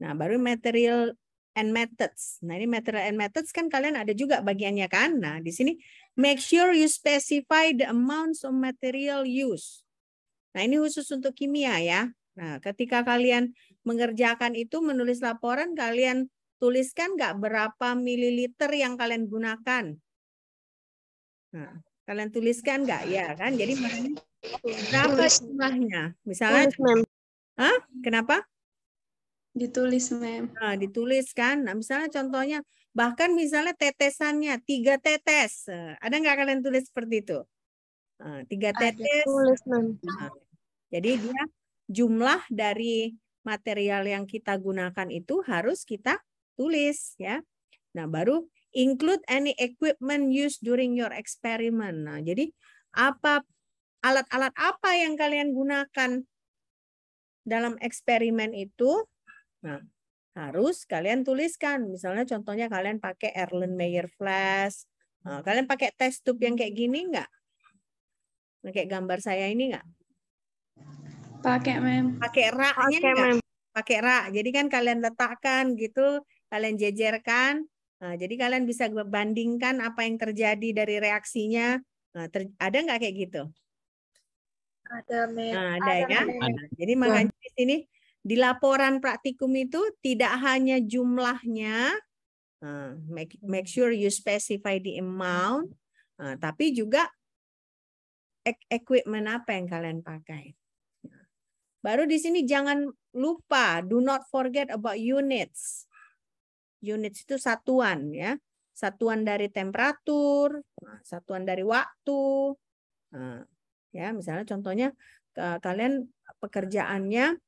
Nah, baru material and methods. Nah, ini material and methods kan kalian ada juga bagiannya kan? Nah, di sini make sure you specify the amounts of material use. Nah, ini khusus untuk kimia ya. Nah, ketika kalian mengerjakan itu menulis laporan, kalian tuliskan nggak berapa mililiter yang kalian gunakan. Nah, kalian tuliskan nggak ya kan? Jadi berapa jumlahnya? Misalnya, kenapa? Ditulis, Mem. Nah, ditulis kan. Nah, misalnya contohnya, bahkan misalnya tetesannya 3 tetes. Ada nggak kalian tulis seperti itu? 3 tetes. Tulis, Mem. Nah, jadi dia jumlah dari material yang kita gunakan itu harus kita tulis ya. Nah, baru include any equipment used during your experiment. Nah, jadi alat-alat apa yang kalian gunakan dalam eksperimen itu? Nah, harus kalian tuliskan. Misalnya contohnya kalian pakai Erlenmeyer flash. Nah, kalian pakai test tube yang kayak gini enggak? Kayak gambar saya ini enggak? Pakai, Mem. Pakai raknya enggak? Pakai rak. Jadi kan kalian letakkan gitu, kalian jejerkan. Nah, jadi kalian bisa bandingkan apa yang terjadi dari reaksinya. Nah, ada nggak kayak gitu? Ada, Mem. Nah, ada ya. Mem. Nah, jadi makanya di sini di laporan praktikum itu tidak hanya jumlahnya, make sure you specify the amount, tapi juga equipment apa yang kalian pakai. Baru di sini jangan lupa, do not forget about units. Units itu satuan ya. Satuan dari temperatur, satuan dari waktu. Ya, misalnya contohnya kalian pekerjaannya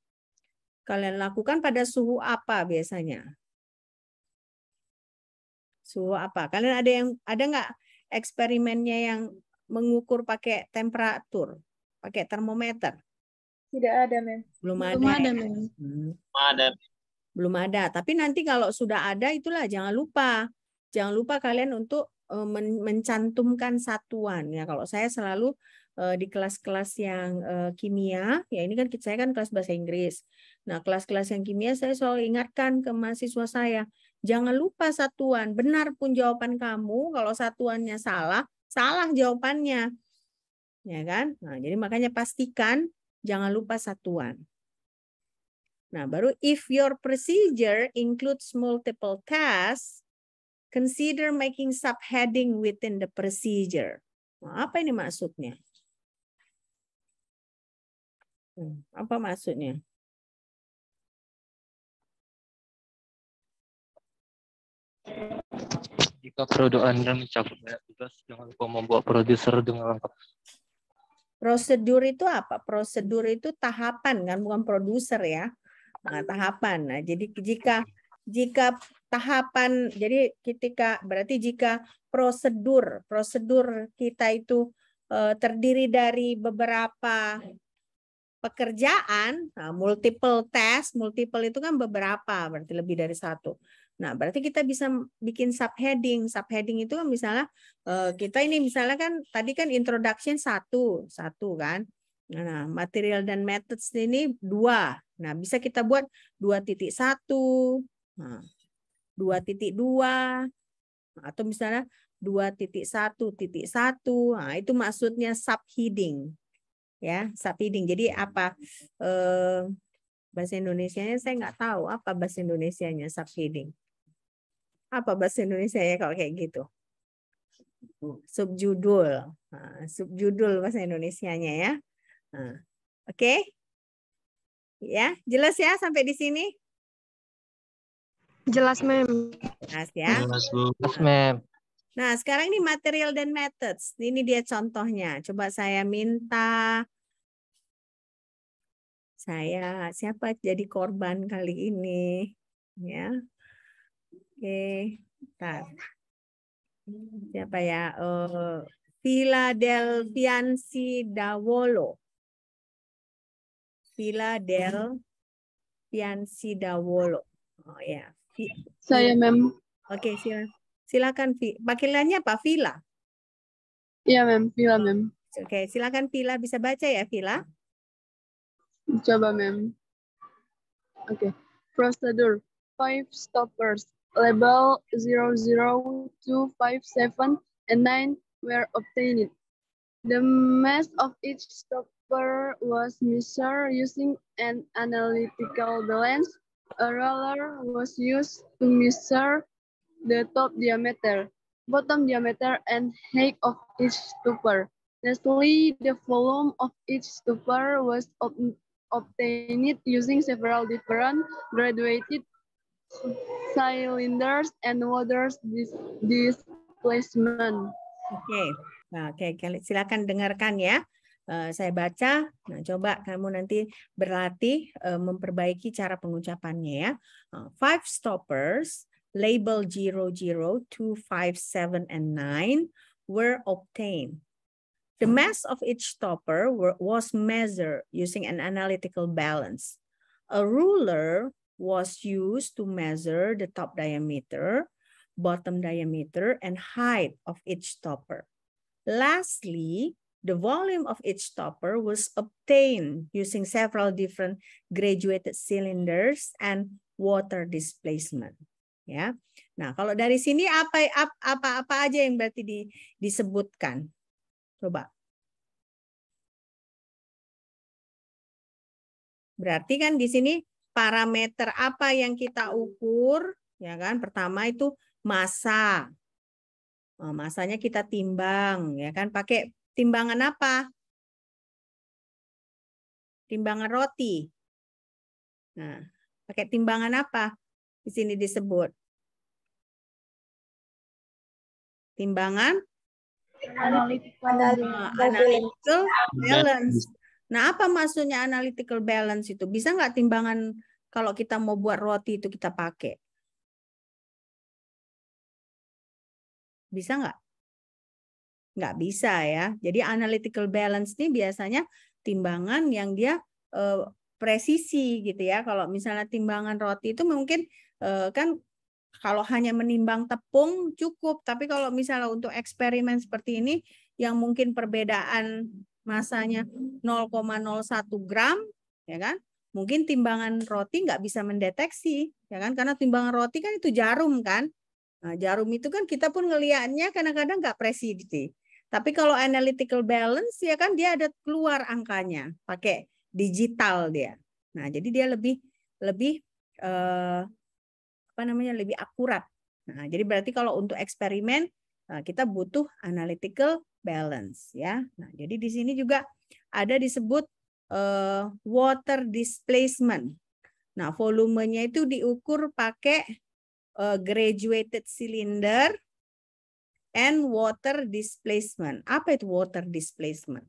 kalian lakukan pada suhu apa biasanya? Suhu apa? Kalian ada nggak eksperimennya yang mengukur pakai temperatur, pakai termometer? Tidak ada, Mem. Belum ada. Belum ada, Mem. Ada. Belum ada. Tapi nanti kalau sudah ada itulah jangan lupa. Jangan lupa kalian untuk mencantumkan satuan ya. Kalau saya selalu di kelas-kelas yang kimia, ya ini kan saya kan kelas bahasa Inggris. Nah, kelas-kelas yang kimia saya selalu ingatkan ke mahasiswa saya, jangan lupa satuan. Benar pun jawaban kamu, kalau satuannya salah, salah jawabannya. Ya kan? Nah, jadi makanya pastikan jangan lupa satuan. Nah, baru if your procedure includes multiple tasks, consider making subheading within the procedure. Nah, apa ini maksudnya? Apa maksudnya? Jika produk Anda mencakup banyak tugas, jangan lupa membuat produser dengan lengkap. Prosedur itu apa? Prosedur itu tahapan kan, bukan produser ya. Nah, tahapan. Nah, jadi jika tahapan, jadi berarti jika prosedur kita itu terdiri dari beberapa pekerjaan, nah, multiple task, multiple itu kan beberapa, berarti lebih dari satu. Nah, berarti kita bisa bikin subheading. Subheading itu misalnya kita ini misalnya kan tadi kan introduction satu kan. Nah, material dan methods ini 2. Nah, bisa kita buat 2.1, 2.2, atau misalnya 2.1.1. Nah, itu maksudnya subheading. Ya, subheading. Jadi apa bahasa Indonesianya saya nggak tahu apa bahasa Indonesianya subheading. Apa bahasa Indonesianya kalau kayak gitu? Subjudul. Nah, subjudul bahasa Indonesianya ya. Nah, oke. Ya, jelas ya sampai di sini? Jelas, Mem. Jelas ya. Jelas, Bu. Mas, Mem. Nah, sekarang ini material dan methods. Ini dia contohnya. Coba saya minta siapa jadi korban kali ini ya. Oke, bentar. Siapa ya? Philadelphiansi Dawolo. Philadelphiansi Dawolo. Oh ya. Saya, Mem. Oke, silakan. Panggilannya apa? Vila. Iya, Mem. Vila, Mem. Oke, silakan Vila, bisa baca ya Vila? Coba, Mem. Oke. Procedure 5 stoppers. Label 0, 0, 2, 5, 7, and 9 were obtained. The mass of each stopper was measured using an analytical balance. A roller was used to measure the top diameter, bottom diameter, and height of each stopper. Lastly, the volume of each stopper was obtained using several different graduated cylinders and water displacement. Oke. Nah, oke, silakan dengarkan ya. Saya baca. Nah, coba kamu nanti berlatih memperbaiki cara pengucapannya ya. 5 stoppers label 00, 2, 5, 7, and 9 were obtained. The mass of each stopper was measured using an analytical balance. A ruler was used to measure the top diameter, bottom diameter, and height of each stopper. Lastly, the volume of each stopper was obtained using several different graduated cylinders and water displacement. Ya, nah kalau dari sini apa aja yang berarti disebutkan? Coba. Berarti kan di sini parameter apa yang kita ukur, ya kan? Pertama itu massa. Masanya kita timbang, ya kan? Pakai timbangan apa? Timbangan roti. Nah, pakai timbangan apa? Di sini disebut. Timbangan analytical balance. Nah, apa maksudnya analytical balance itu? Bisa nggak timbangan kalau kita mau buat roti itu kita pakai? Bisa nggak? Nggak bisa ya. Jadi analytical balance ini biasanya timbangan yang dia presisi gitu ya. Kalau misalnya timbangan roti itu mungkin kan kalau hanya menimbang tepung cukup. Tapi kalau misalnya untuk eksperimen seperti ini yang mungkin perbedaan masanya 0,01 gram, ya kan? Mungkin timbangan roti nggak bisa mendeteksi, ya kan? Karena timbangan roti kan itu jarum kan. Nah, jarum itu kan kita pun ngelihatnya kadang-kadang nggak presisi. Tapi kalau analytical balance ya kan dia ada keluar angkanya, pakai digital dia. Nah, jadi dia lebih lebih akurat. Nah, jadi berarti kalau untuk eksperimen kita butuh analytical balance ya. Nah, jadi di sini juga ada disebut water displacement. Nah, volumenya itu diukur pakai graduated cylinder and water displacement. Apa itu water displacement?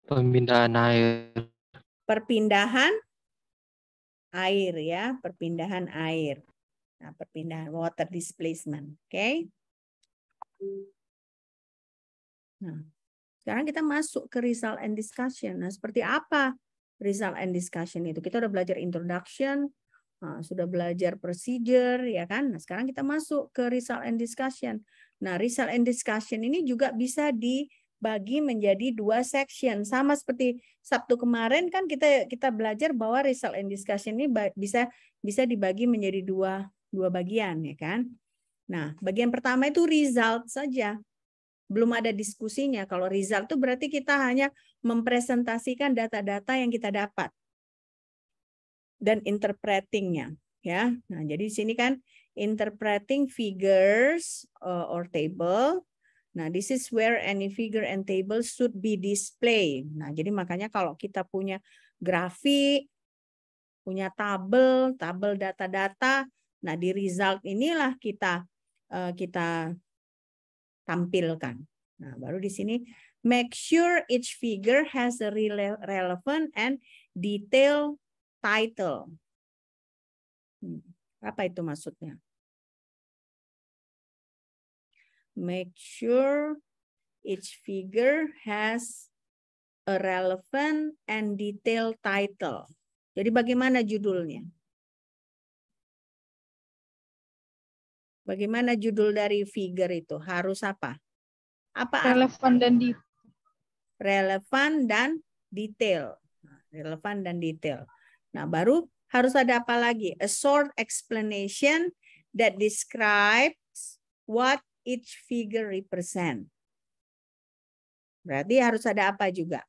Pemindahan air. Perpindahan air ya, perpindahan air. Nah, perpindahan water displacement, oke? Nah, sekarang kita masuk ke result and discussion. Nah, seperti apa result and discussion itu? Kita udah belajar introduction, sudah belajar procedure, ya kan? Nah, sekarang kita masuk ke result and discussion. Nah, result and discussion ini juga bisa dibagi menjadi 2 section. Sama seperti Sabtu kemarin kan kita belajar bahwa result and discussion ini bisa dibagi menjadi dua bagian, ya kan? Nah, bagian pertama itu result saja. Belum ada diskusinya. Kalau result itu berarti kita hanya mempresentasikan data-data yang kita dapat dan interpretingnya, ya. Nah, jadi di sini kan interpreting figures or table. Nah, this is where any figure and table should be displayed. Nah, jadi makanya kalau kita punya grafik, punya tabel data-data, nah di result inilah kita tampilkan. Nah, baru di sini make sure each figure has a relevant and detailed title. Apa itu maksudnya? Make sure each figure has a relevant and detailed title. Jadi bagaimana judulnya? Bagaimana judul dari figure itu? Harus apa? Apa Relevan dan detail. Relevan dan detail. Relevan dan detail. Nah, baru harus ada apa lagi? A short explanation that describes what each figure represent. Berarti harus ada apa juga?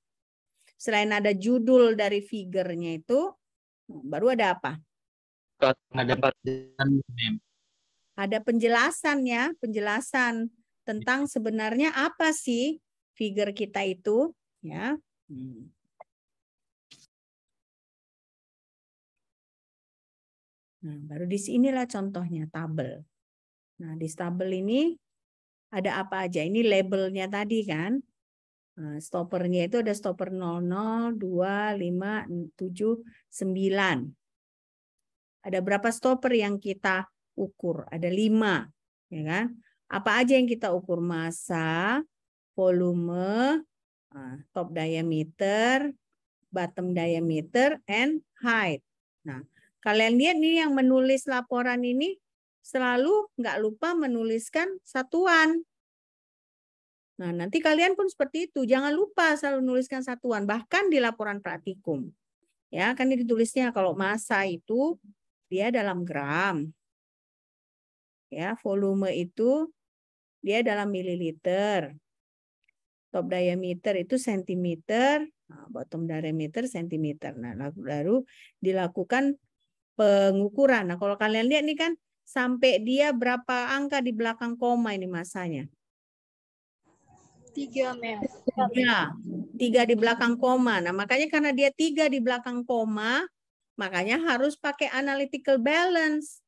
Selain ada judul dari figurnya itu, baru ada apa? Ada penjelasannya, penjelasan tentang sebenarnya apa sih figure kita itu, ya. Nah, baru di sinilah contohnya tabel. Nah, di tabel ini ada apa aja. Ini labelnya tadi kan. Nah, stoppernya itu ada stopper 00, 2, 5, 7, 9. Ada berapa stopper yang kita ukur? Ada 5. Ya kan? Apa aja yang kita ukur? Massa, volume, top diameter, bottom diameter, and height. Nah, kalian lihat nih yang menulis laporan ini selalu nggak lupa menuliskan satuan. Nah, nanti kalian pun seperti itu. Jangan lupa selalu menuliskan satuan, bahkan di laporan praktikum. Ya, kan ditulisnya kalau massa itu dia dalam gram. Ya, volume itu dia dalam mililiter. Top diameter itu sentimeter, bottom diameter sentimeter. Nah, baru dilakukan pengukuran. Nah, kalau kalian lihat nih kan sampai dia berapa angka di belakang koma ini masanya? 3, Mem. 3 di belakang koma. Nah, makanya karena dia 3 di belakang koma, makanya harus pakai analytical balance.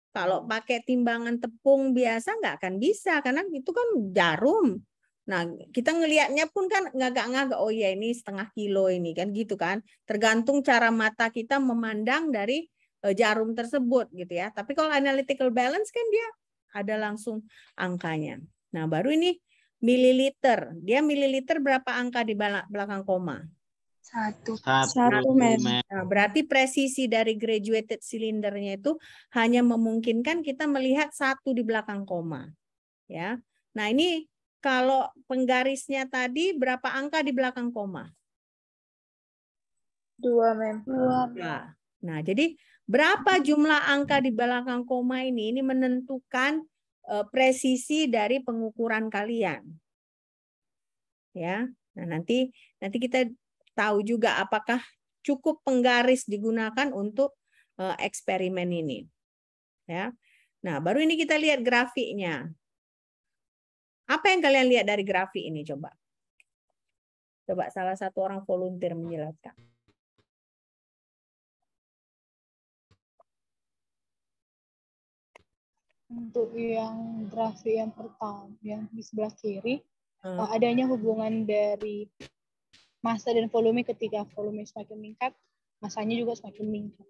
Kalau pakai timbangan tepung biasa nggak akan bisa, karena itu kan jarum. Nah, kita ngelihatnya pun kan ngagak-ngagak, oh ya ini setengah kilo ini, kan gitu kan. Tergantung cara mata kita memandang dari jarum tersebut gitu ya. Tapi kalau analytical balance kan dia ada langsung angkanya. Nah, baru ini mililiter. Dia mililiter berapa angka di belakang koma? 1. 1, Mem. Nah, berarti presisi dari graduated cylindernya itu hanya memungkinkan kita melihat 1 di belakang koma. Ya. Nah, ini kalau penggarisnya tadi berapa angka di belakang koma? 2, Mem. 2. Nah, jadi berapa jumlah angka di belakang koma ini menentukan presisi dari pengukuran kalian. Ya. Nah, nanti kita tahu juga apakah cukup penggaris digunakan untuk eksperimen ini. Ya. Nah, baru ini kita lihat grafiknya. Apa yang kalian lihat dari grafik ini coba? Coba salah satu orang volunteer menjelaskan. Untuk yang grafik yang pertama, yang di sebelah kiri, adanya hubungan dari massa dan volume. Ketika volume semakin meningkat, massanya juga semakin meningkat.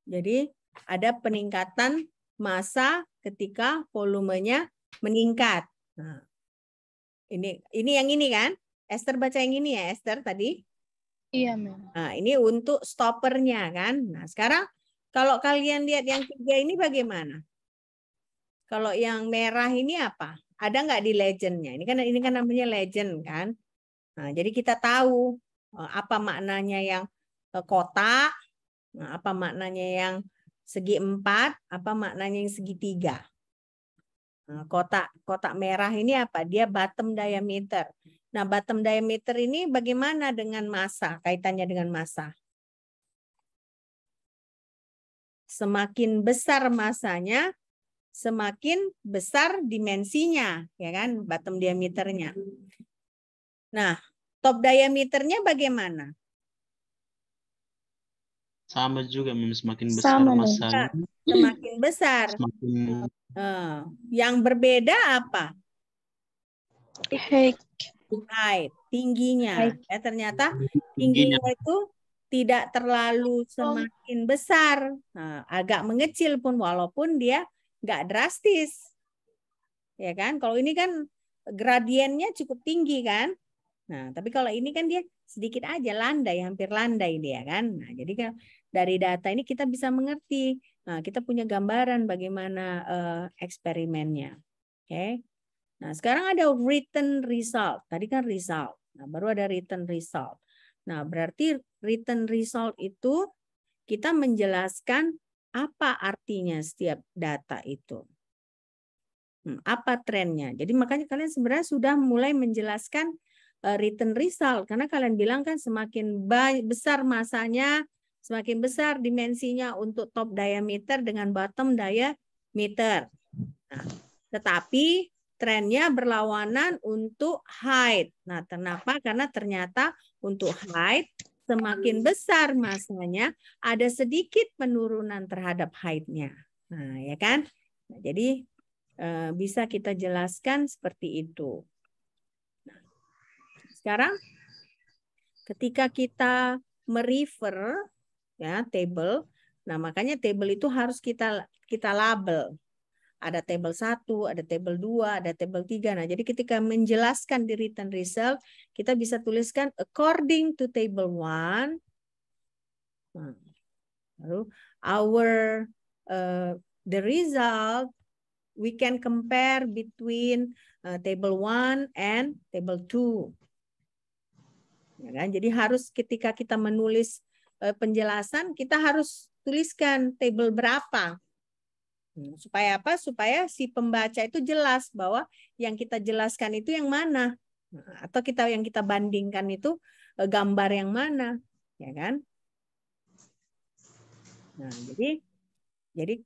Jadi ada peningkatan massa ketika volumenya meningkat. Nah, ini yang ini kan? Esther baca yang ini ya, Esther tadi? Iya, Mem. Nah, ini untuk stoppernya kan. Nah, sekarang kalau kalian lihat yang 3 ini bagaimana? Kalau yang merah ini apa? Ada nggak di legendnya? Ini kan namanya legend kan. Nah, jadi kita tahu apa maknanya yang kotak, apa maknanya yang segi 4, apa maknanya yang segitiga. Nah, kotak merah ini apa? Dia bottom diameter. Nah, bottom diameter ini bagaimana dengan massa? Kaitannya dengan massa. Semakin besar massanya, semakin besar dimensinya, ya kan? Bottom diameternya. Nah, top diameternya bagaimana? Sama juga, semakin besar masanya. Semakin besar. Semakin yang berbeda apa? Height. Tingginya. Ya, ternyata tingginya itu tidak terlalu semakin besar. Nah, agak mengecil pun walaupun dia nggak drastis. Ya kan? Kalau ini kan gradiennya cukup tinggi kan? Nah, tapi kalau ini kan dia sedikit aja landai, hampir landai dia kan. Nah, jadi kan dari data ini kita bisa mengerti. Nah, kita punya gambaran bagaimana eksperimennya. Oke. Nah, sekarang ada written result. Tadi kan result. Nah, baru ada written result. Nah, berarti written result itu kita menjelaskan apa artinya setiap data itu. Apa trennya. Jadi makanya kalian sebenarnya sudah mulai menjelaskan written result. Karena kalian bilang kan semakin besar masanya, semakin besar dimensinya untuk top diameter dengan bottom diameter. Nah, tetapi trennya berlawanan untuk height. Nah, kenapa? Karena ternyata untuk height semakin besar masanya, ada sedikit penurunan terhadap height-nya. Nah, ya kan? Nah, jadi bisa kita jelaskan seperti itu. Sekarang ketika kita merefer ya table, nah makanya table itu harus kita label. Ada table 1, ada table 2, ada table 3. Nah, jadi ketika menjelaskan di written result, kita bisa tuliskan according to table 1. Nah, lalu the result we can compare between table 1 and table 2. Ya kan? Jadi harus ketika kita menulis penjelasan, kita harus tuliskan table berapa. Supaya apa? Supaya si pembaca itu jelas bahwa yang kita jelaskan itu yang mana. Atau yang kita bandingkan itu gambar yang mana. Ya kan? Nah, jadi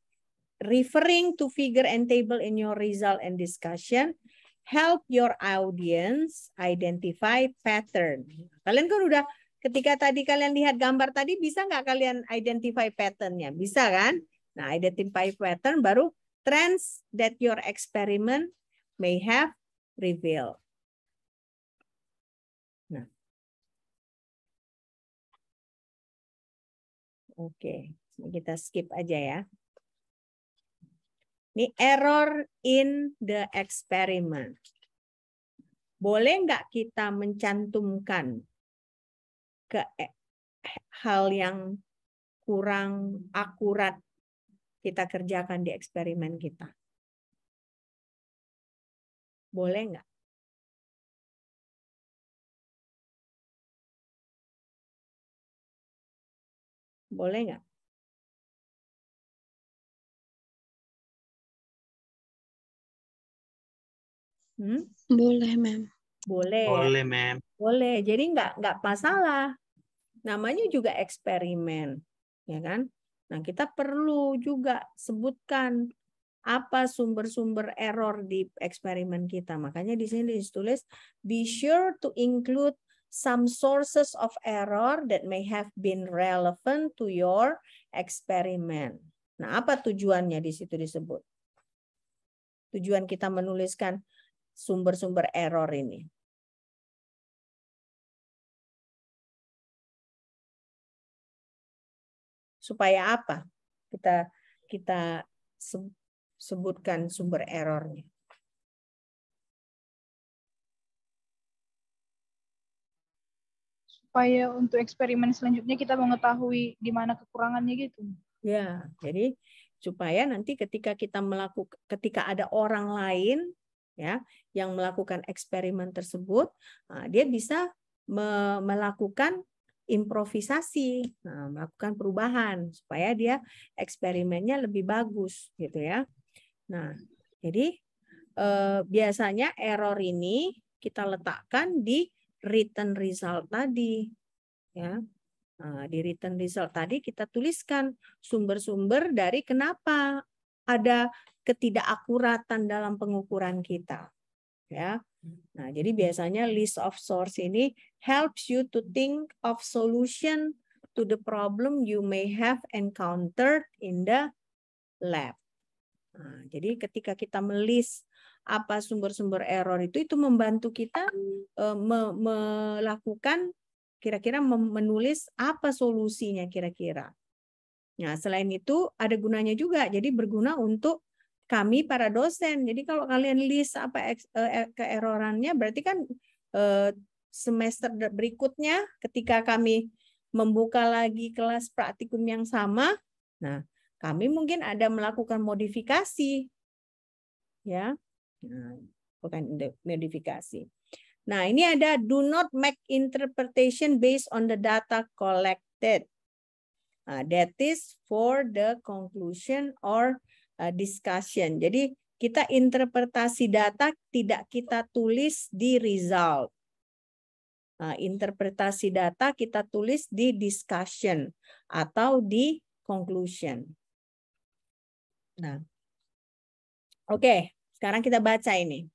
referring to figure and table in your result and discussion help your audience identify pattern. Kalian kan udah ketika tadi kalian lihat gambar tadi, bisa nggak kalian identify pattern-nya? Bisa kan? Nah, identify pattern baru trends that your experiment may have revealed. Nah. Oke, kita skip aja ya. Ini error in the experiment. Boleh nggak kita mencantumkan ke hal yang kurang akurat kita kerjakan di eksperimen kita? Boleh nggak? Boleh nggak? Boleh, Mem. Boleh. Boleh, Mem. Boleh. Jadi nggak masalah. Namanya juga eksperimen, ya kan? Nah, kita perlu juga sebutkan apa sumber-sumber error di eksperimen kita. Makanya di sini ditulis be sure to include some sources of error that may have been relevant to your experiment. Nah, apa tujuannya di situ disebut? Tujuan kita menuliskan sumber-sumber error ini. Supaya apa? Kita sebutkan sumber errornya. Supaya untuk eksperimen selanjutnya kita mengetahui di mana kekurangannya gitu. Ya, jadi supaya nanti ketika ada orang lain ya yang melakukan eksperimen tersebut, dia bisa melakukan improvisasi, melakukan perubahan supaya dia eksperimennya lebih bagus gitu ya. Nah, jadi biasanya error ini kita letakkan di written result tadi ya. Nah, di written result tadi kita tuliskan sumber-sumber dari kenapa ada ketidakakuratan dalam pengukuran kita. Ya. Nah, jadi biasanya list of source ini helps you to think of solution to the problem you may have encountered in the lab. Nah, jadi ketika kita melis apa sumber-sumber error itu membantu kita melakukan kira-kira menulis apa solusinya kira-kira. Nah, selain itu ada gunanya juga. Jadi berguna untuk kami para dosen. Jadi kalau kalian list apa keerorannya, berarti kan semester berikutnya ketika kami membuka lagi kelas praktikum yang sama, nah kami mungkin ada melakukan modifikasi, ya, bukan modifikasi. Nah, ini ada do not make interpretation based on the data collected. That is for the conclusion or discussion. Jadi kita interpretasi data tidak kita tulis di result. Interpretasi data kita tulis di discussion atau di conclusion. Nah, oke, sekarang kita baca ini.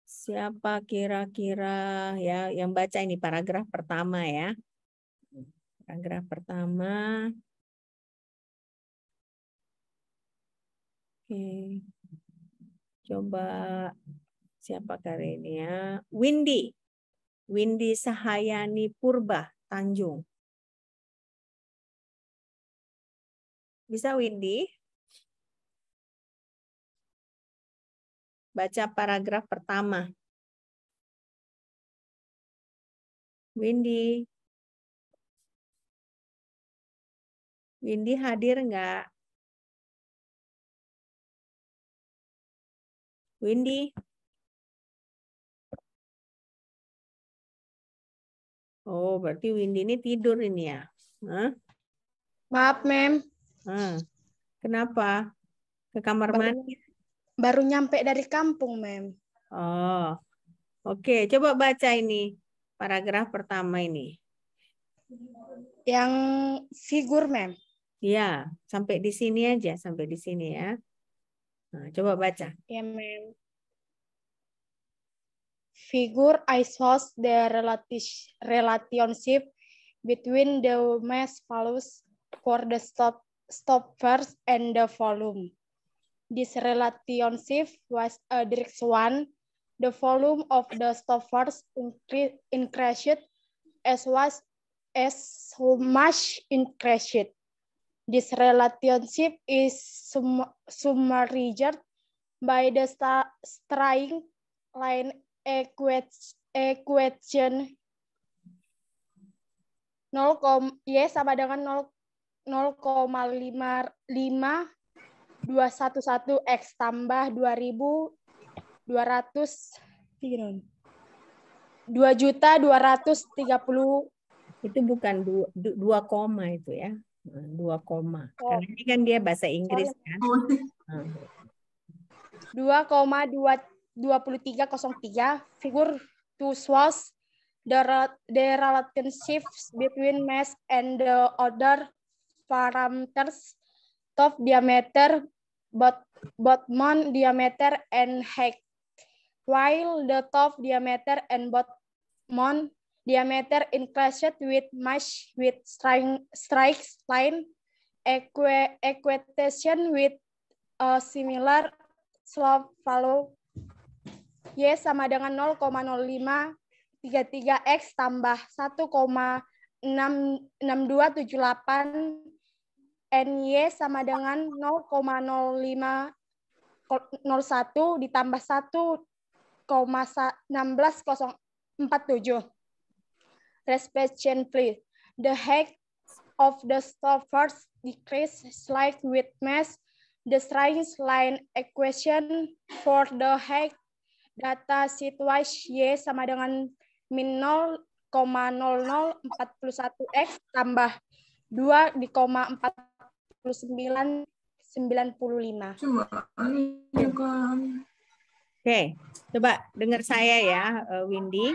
Siapa kira-kira ya yang baca ini paragraf pertama ya. Paragraf pertama. Oke. Coba siapa kali ini ya? Windy. Windy Sahayani Purba Tanjung. Bisa Windy? Baca paragraf pertama. Windy. Windy hadir enggak? Windy. Oh, berarti Windy ini tidur ini ya? Hah? Maaf, Mem. Kenapa? Ke kamar mandi? Baru nyampe dari kampung, Mem. Oh, oke. Coba baca ini. Paragraf pertama ini. Yang figur, Mem. Iya, sampai di sini aja. Sampai di sini ya. Nah, coba baca. Ya, Mem. Figure shows the relationship between the mass values for the stoppers and the volume. This relationship was a direct one. The volume of the stoppers increased as much increased. This relationship is summarized by the string line equation 0, Y sama dengan 0,55211 X tambah 2.230. 2.230. Itu bukan 2 koma itu ya. 2 koma. Karena ini kan dia bahasa Inggris kan. 2,2303 figure to shows the relationships between mass and the other parameters, top diameter, bottom diameter, and height. While the top diameter and bottom diameter increased with mass with strikes line equation with a similar slope follow. Y sama dengan 0,0533 X tambah 1,6278 NY sama dengan 0,0501 ditambah 1,16047. Respectively, the height of the stoppers decrease slightly with mass. The straight line equation for the height data situation Y sama dengan min 0,0041 X tambah 2,4995. Oke, coba dengar saya ya, Windy.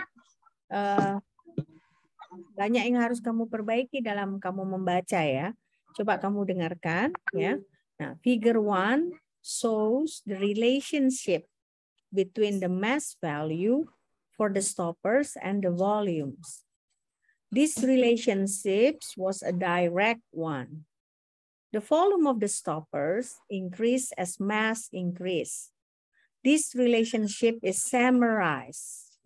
Banyak yang harus kamu perbaiki dalam kamu membaca ya. Coba kamu dengarkan ya. Nah, figure 1 shows the relationship between the mass value for the stoppers and the volumes. This relationship was a direct one. The volume of the stoppers increased as mass increased. This relationship is summarized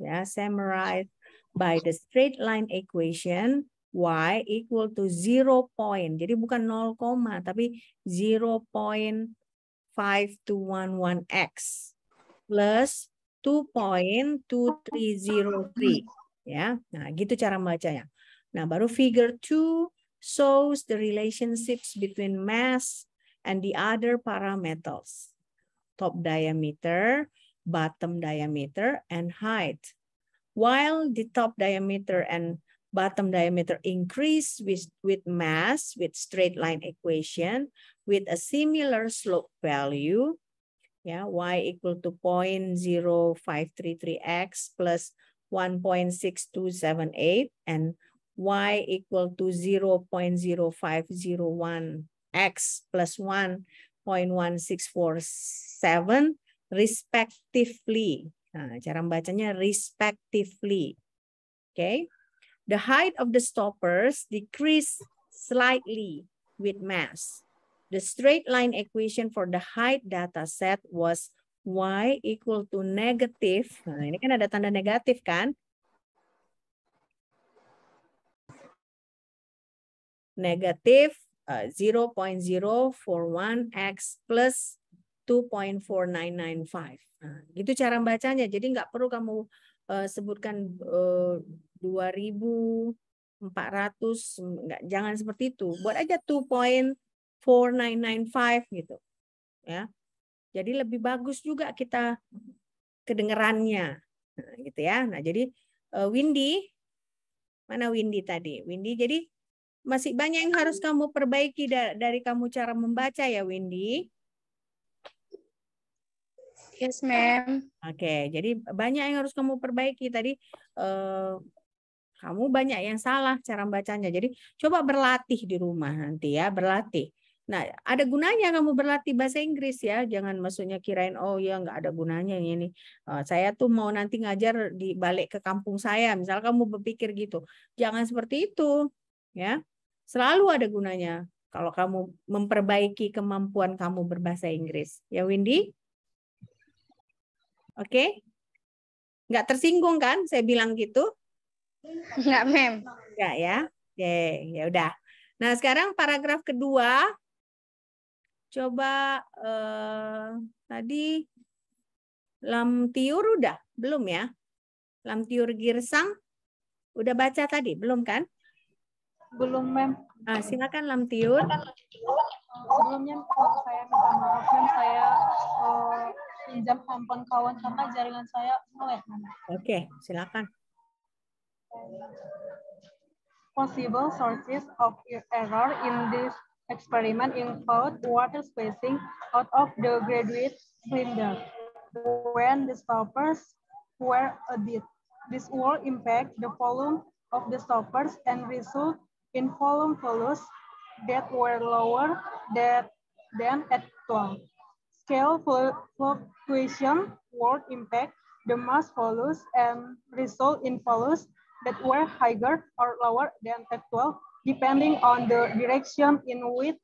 by the straight line equation Y equal to 0. Jadi bukan 0, tapi 0.5211 X plus 2.2303 ya. Nah, gitu cara membacanya. Nah, baru figure 2 shows the relationships between mass and the other parameters. Top diameter, bottom diameter, and height. While the top diameter and bottom diameter increase with mass with straight line equation with a similar slope value, yeah, Y equal to 0.0533X plus 1.6278 and Y equal to 0.0501X plus 1.1647 respectively. Nah, cara membacanya respectively. Okay. The height of the stoppers decreased slightly with mass. The straight line equation for the height data set was Y equal to negative. Nah, ini kan ada tanda negatif kan? Negatif 0.041x plus 2.4995. Nah, gitu cara bacanya. Jadi nggak perlu kamu sebutkan 2.400, jangan seperti itu. Buat aja 2.4995 gitu. Ya. Jadi lebih bagus juga kita kedengerannya. Nah, gitu ya. Nah, jadi Windy, mana Windy tadi? Windy, jadi masih banyak yang harus kamu perbaiki dari kamu cara membaca ya, Windy. Yes, ma'am. Oke, jadi banyak yang harus kamu perbaiki tadi. Kamu banyak yang salah cara bacanya. Jadi coba berlatih di rumah nanti ya, berlatih. Nah, ada gunanya kamu berlatih bahasa Inggris ya. Jangan maksudnya kirain, oh ya nggak ada gunanya ini. Saya tuh mau nanti ngajar di balik ke kampung saya. Misal kamu berpikir gitu. Jangan seperti itu. Ya, selalu ada gunanya kalau kamu memperbaiki kemampuan kamu berbahasa Inggris. Ya, Windy? Oke? Nggak tersinggung kan saya bilang gitu? Enggak, ma'am. Enggak ya? Oke, ya udah. Nah, sekarang paragraf kedua. Coba tadi Lamtiur udah? Belum ya? Lamtiur Girsang udah baca tadi? Belum kan? Belum, Mem. Nah, silakan Lamtiur. Sebelumnya saya minta maaf, Mem. Saya pinjam handphone kawan karena jaringan saya ngelek, Mem. Oke, silakan. Possible sources of error in this experiment include water spacing out of the graduate cylinder when the stoppers were added. This will impact the volume of the stoppers and result in volume values that were lower than actual. Scale fluctuation will impact the mass values and result in values that were higher or lower than actual, depending on the direction in which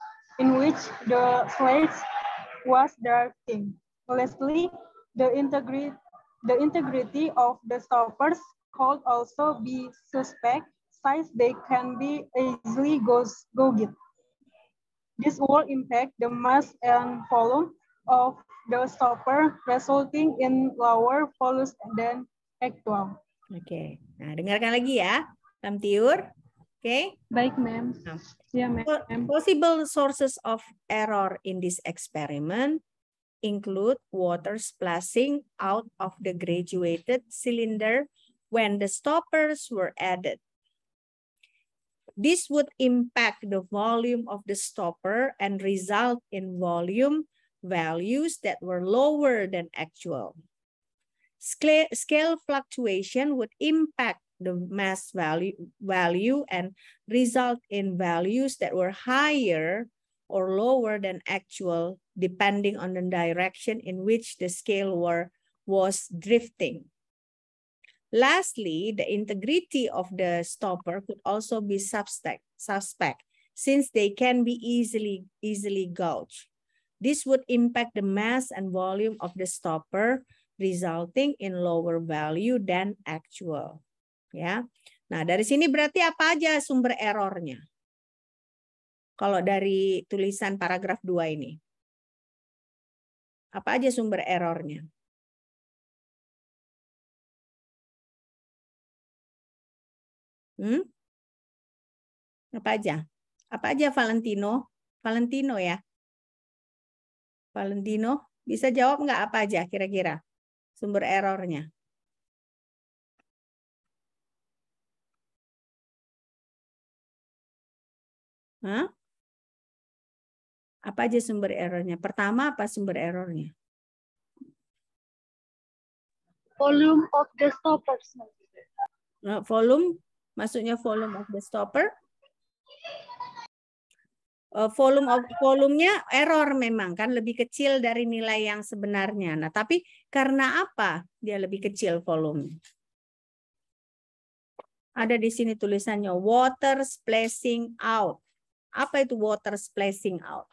the slate was drifting. Lastly, the integrity of the stoppers could also be suspect, since they can be easily go-get. This will impact the mass and volume of the stopper, resulting in lower volumes than actual. Oke, nah dengarkan lagi ya, Lamtiur. Oke. Baik, Ma'am. Ya, Ma'am. Possible sources of error in this experiment include water splashing out of the graduated cylinder when the stoppers were added. This would impact the volume of the stopper and result in volume values that were lower than actual. Scale fluctuation would impact the mass value and result in values that were higher or lower than actual, depending on the direction in which the scale was drifting. Lastly, the integrity of the stopper could also be suspect since they can be easily gouged. This would impact the mass and volume of the stopper, resulting in lower value than actual. Ya. Nah, dari sini berarti apa aja sumber errornya? Kalau dari tulisan paragraf 2 ini. Apa aja sumber errornya? Apa aja? Apa aja Valentino? Valentino ya? Valentino, bisa jawab nggak apa aja kira-kira sumber errornya? Hah? Apa aja sumber errornya? Pertama apa sumber errornya? Volume of the stoppers. Volume, maksudnya volume of the stopper? Volumenya error memang kan lebih kecil dari nilai yang sebenarnya. Nah, tapi karena apa dia lebih kecil volume? Ada di sini tulisannya water splashing out. Apa itu water splashing out?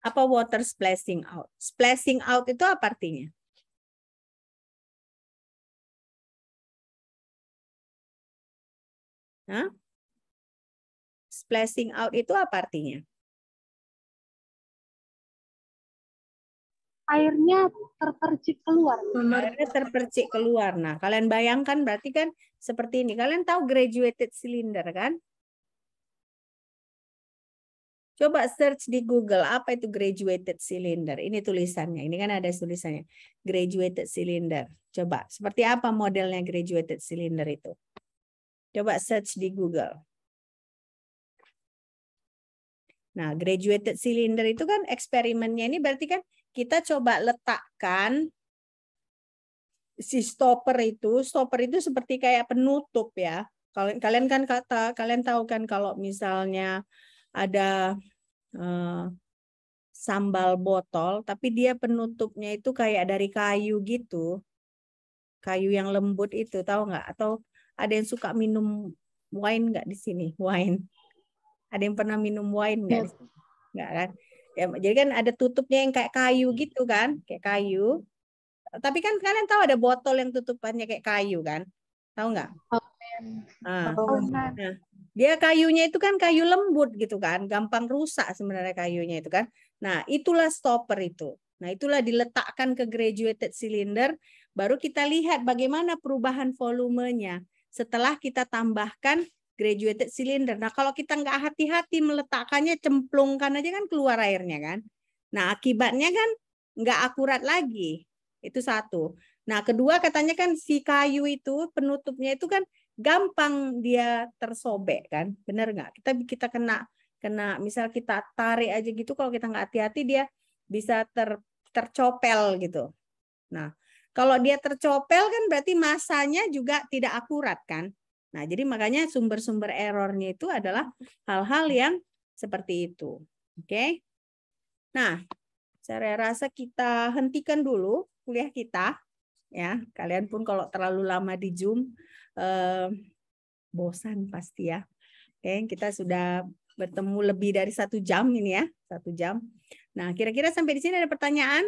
Apa water splashing out? Splashing out itu apa artinya? Hah? Splashing out itu apa artinya? Airnya terpercik keluar. Airnya terpercik keluar. Nah, kalian bayangkan berarti kan seperti ini. Kalian tahu graduated cylinder kan? Coba search di Google, apa itu graduated cylinder? Ini tulisannya. Ini kan ada tulisannya. Graduated cylinder. Coba, seperti apa modelnya graduated cylinder itu? Coba search di Google. Nah, graduated cylinder itu kan eksperimennya ini berarti kan kita coba letakkan si stopper itu seperti kayak penutup ya. Kalian kan kalian tahu kan kalau misalnya ada sambal botol, tapi dia penutupnya itu kayak dari kayu gitu, kayu yang lembut itu, tahu nggak? Atau ada yang suka minum wine nggak di sini? Wine. Ada yang pernah minum wine nggak? Yes. Nggak kan? Ya, jadi kan ada tutupnya yang kayak kayu gitu kan, kayak kayu. Tapi kan kalian tahu ada botol yang tutupannya kayak kayu kan? Tahu nggak? Nah, dia kayunya itu kan kayu lembut gitu kan, gampang rusak sebenarnya kayunya itu kan. Nah, itulah stopper itu. Nah, itulah diletakkan ke graduated cylinder, baru kita lihat bagaimana perubahan volumenya setelah kita tambahkan graduated cylinder. Nah, kalau kita nggak hati-hati meletakkannya, cemplungkan aja kan keluar airnya kan. Nah, akibatnya kan nggak akurat lagi. Itu satu. Nah, kedua katanya kan si kayu itu, penutupnya itu kan gampang dia tersobek kan. Benar nggak? Kita kena misal kita tarik aja gitu, kalau kita nggak hati-hati dia bisa tercopel gitu. Nah, kalau dia tercopel kan berarti masanya juga tidak akurat kan. Nah, jadi makanya sumber-sumber errornya itu adalah hal-hal yang seperti itu. Oke? Nah, saya rasa kita hentikan dulu kuliah kita. Ya, kalian pun kalau terlalu lama di Zoom, bosan pasti ya. Oke, kita sudah bertemu lebih dari 1 jam ini ya, 1 jam. Nah, kira-kira sampai di sini ada pertanyaan?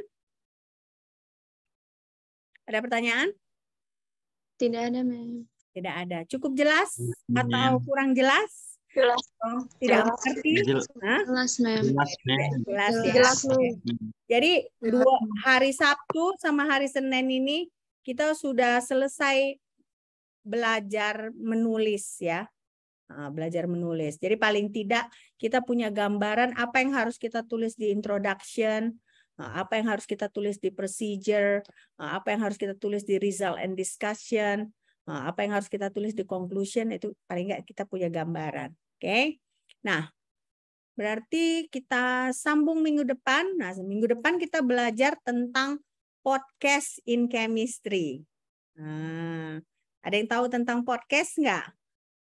Ada pertanyaan? Tidak ada, Mem. Tidak ada. Cukup jelas atau kurang jelas? Jelas. Tidak mengerti? Jelas, Mem. Jelas ya. Jelas, Mem. Jadi hari Sabtu sama hari Senin ini kita sudah selesai belajar menulis ya. Belajar menulis. Jadi paling tidak kita punya gambaran apa yang harus kita tulis di introduction, apa yang harus kita tulis di procedure, apa yang harus kita tulis di result and discussion, apa yang harus kita tulis di conclusion, itu paling nggak kita punya gambaran. Oke. Nah, berarti kita sambung minggu depan. Nah, minggu depan kita belajar tentang podcast in chemistry. Nah, ada yang tahu tentang podcast nggak?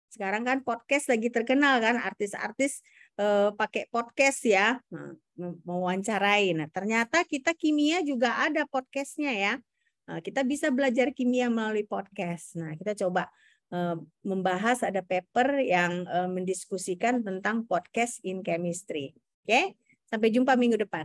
Sekarang kan podcast lagi terkenal kan, artis-artis pakai podcast ya, mewawancarai. Nah, ternyata kita kimia juga ada podcastnya ya. Kita bisa belajar kimia melalui podcast. Nah, kita coba membahas, ada paper yang mendiskusikan tentang podcast in chemistry. Oke, sampai jumpa minggu depan.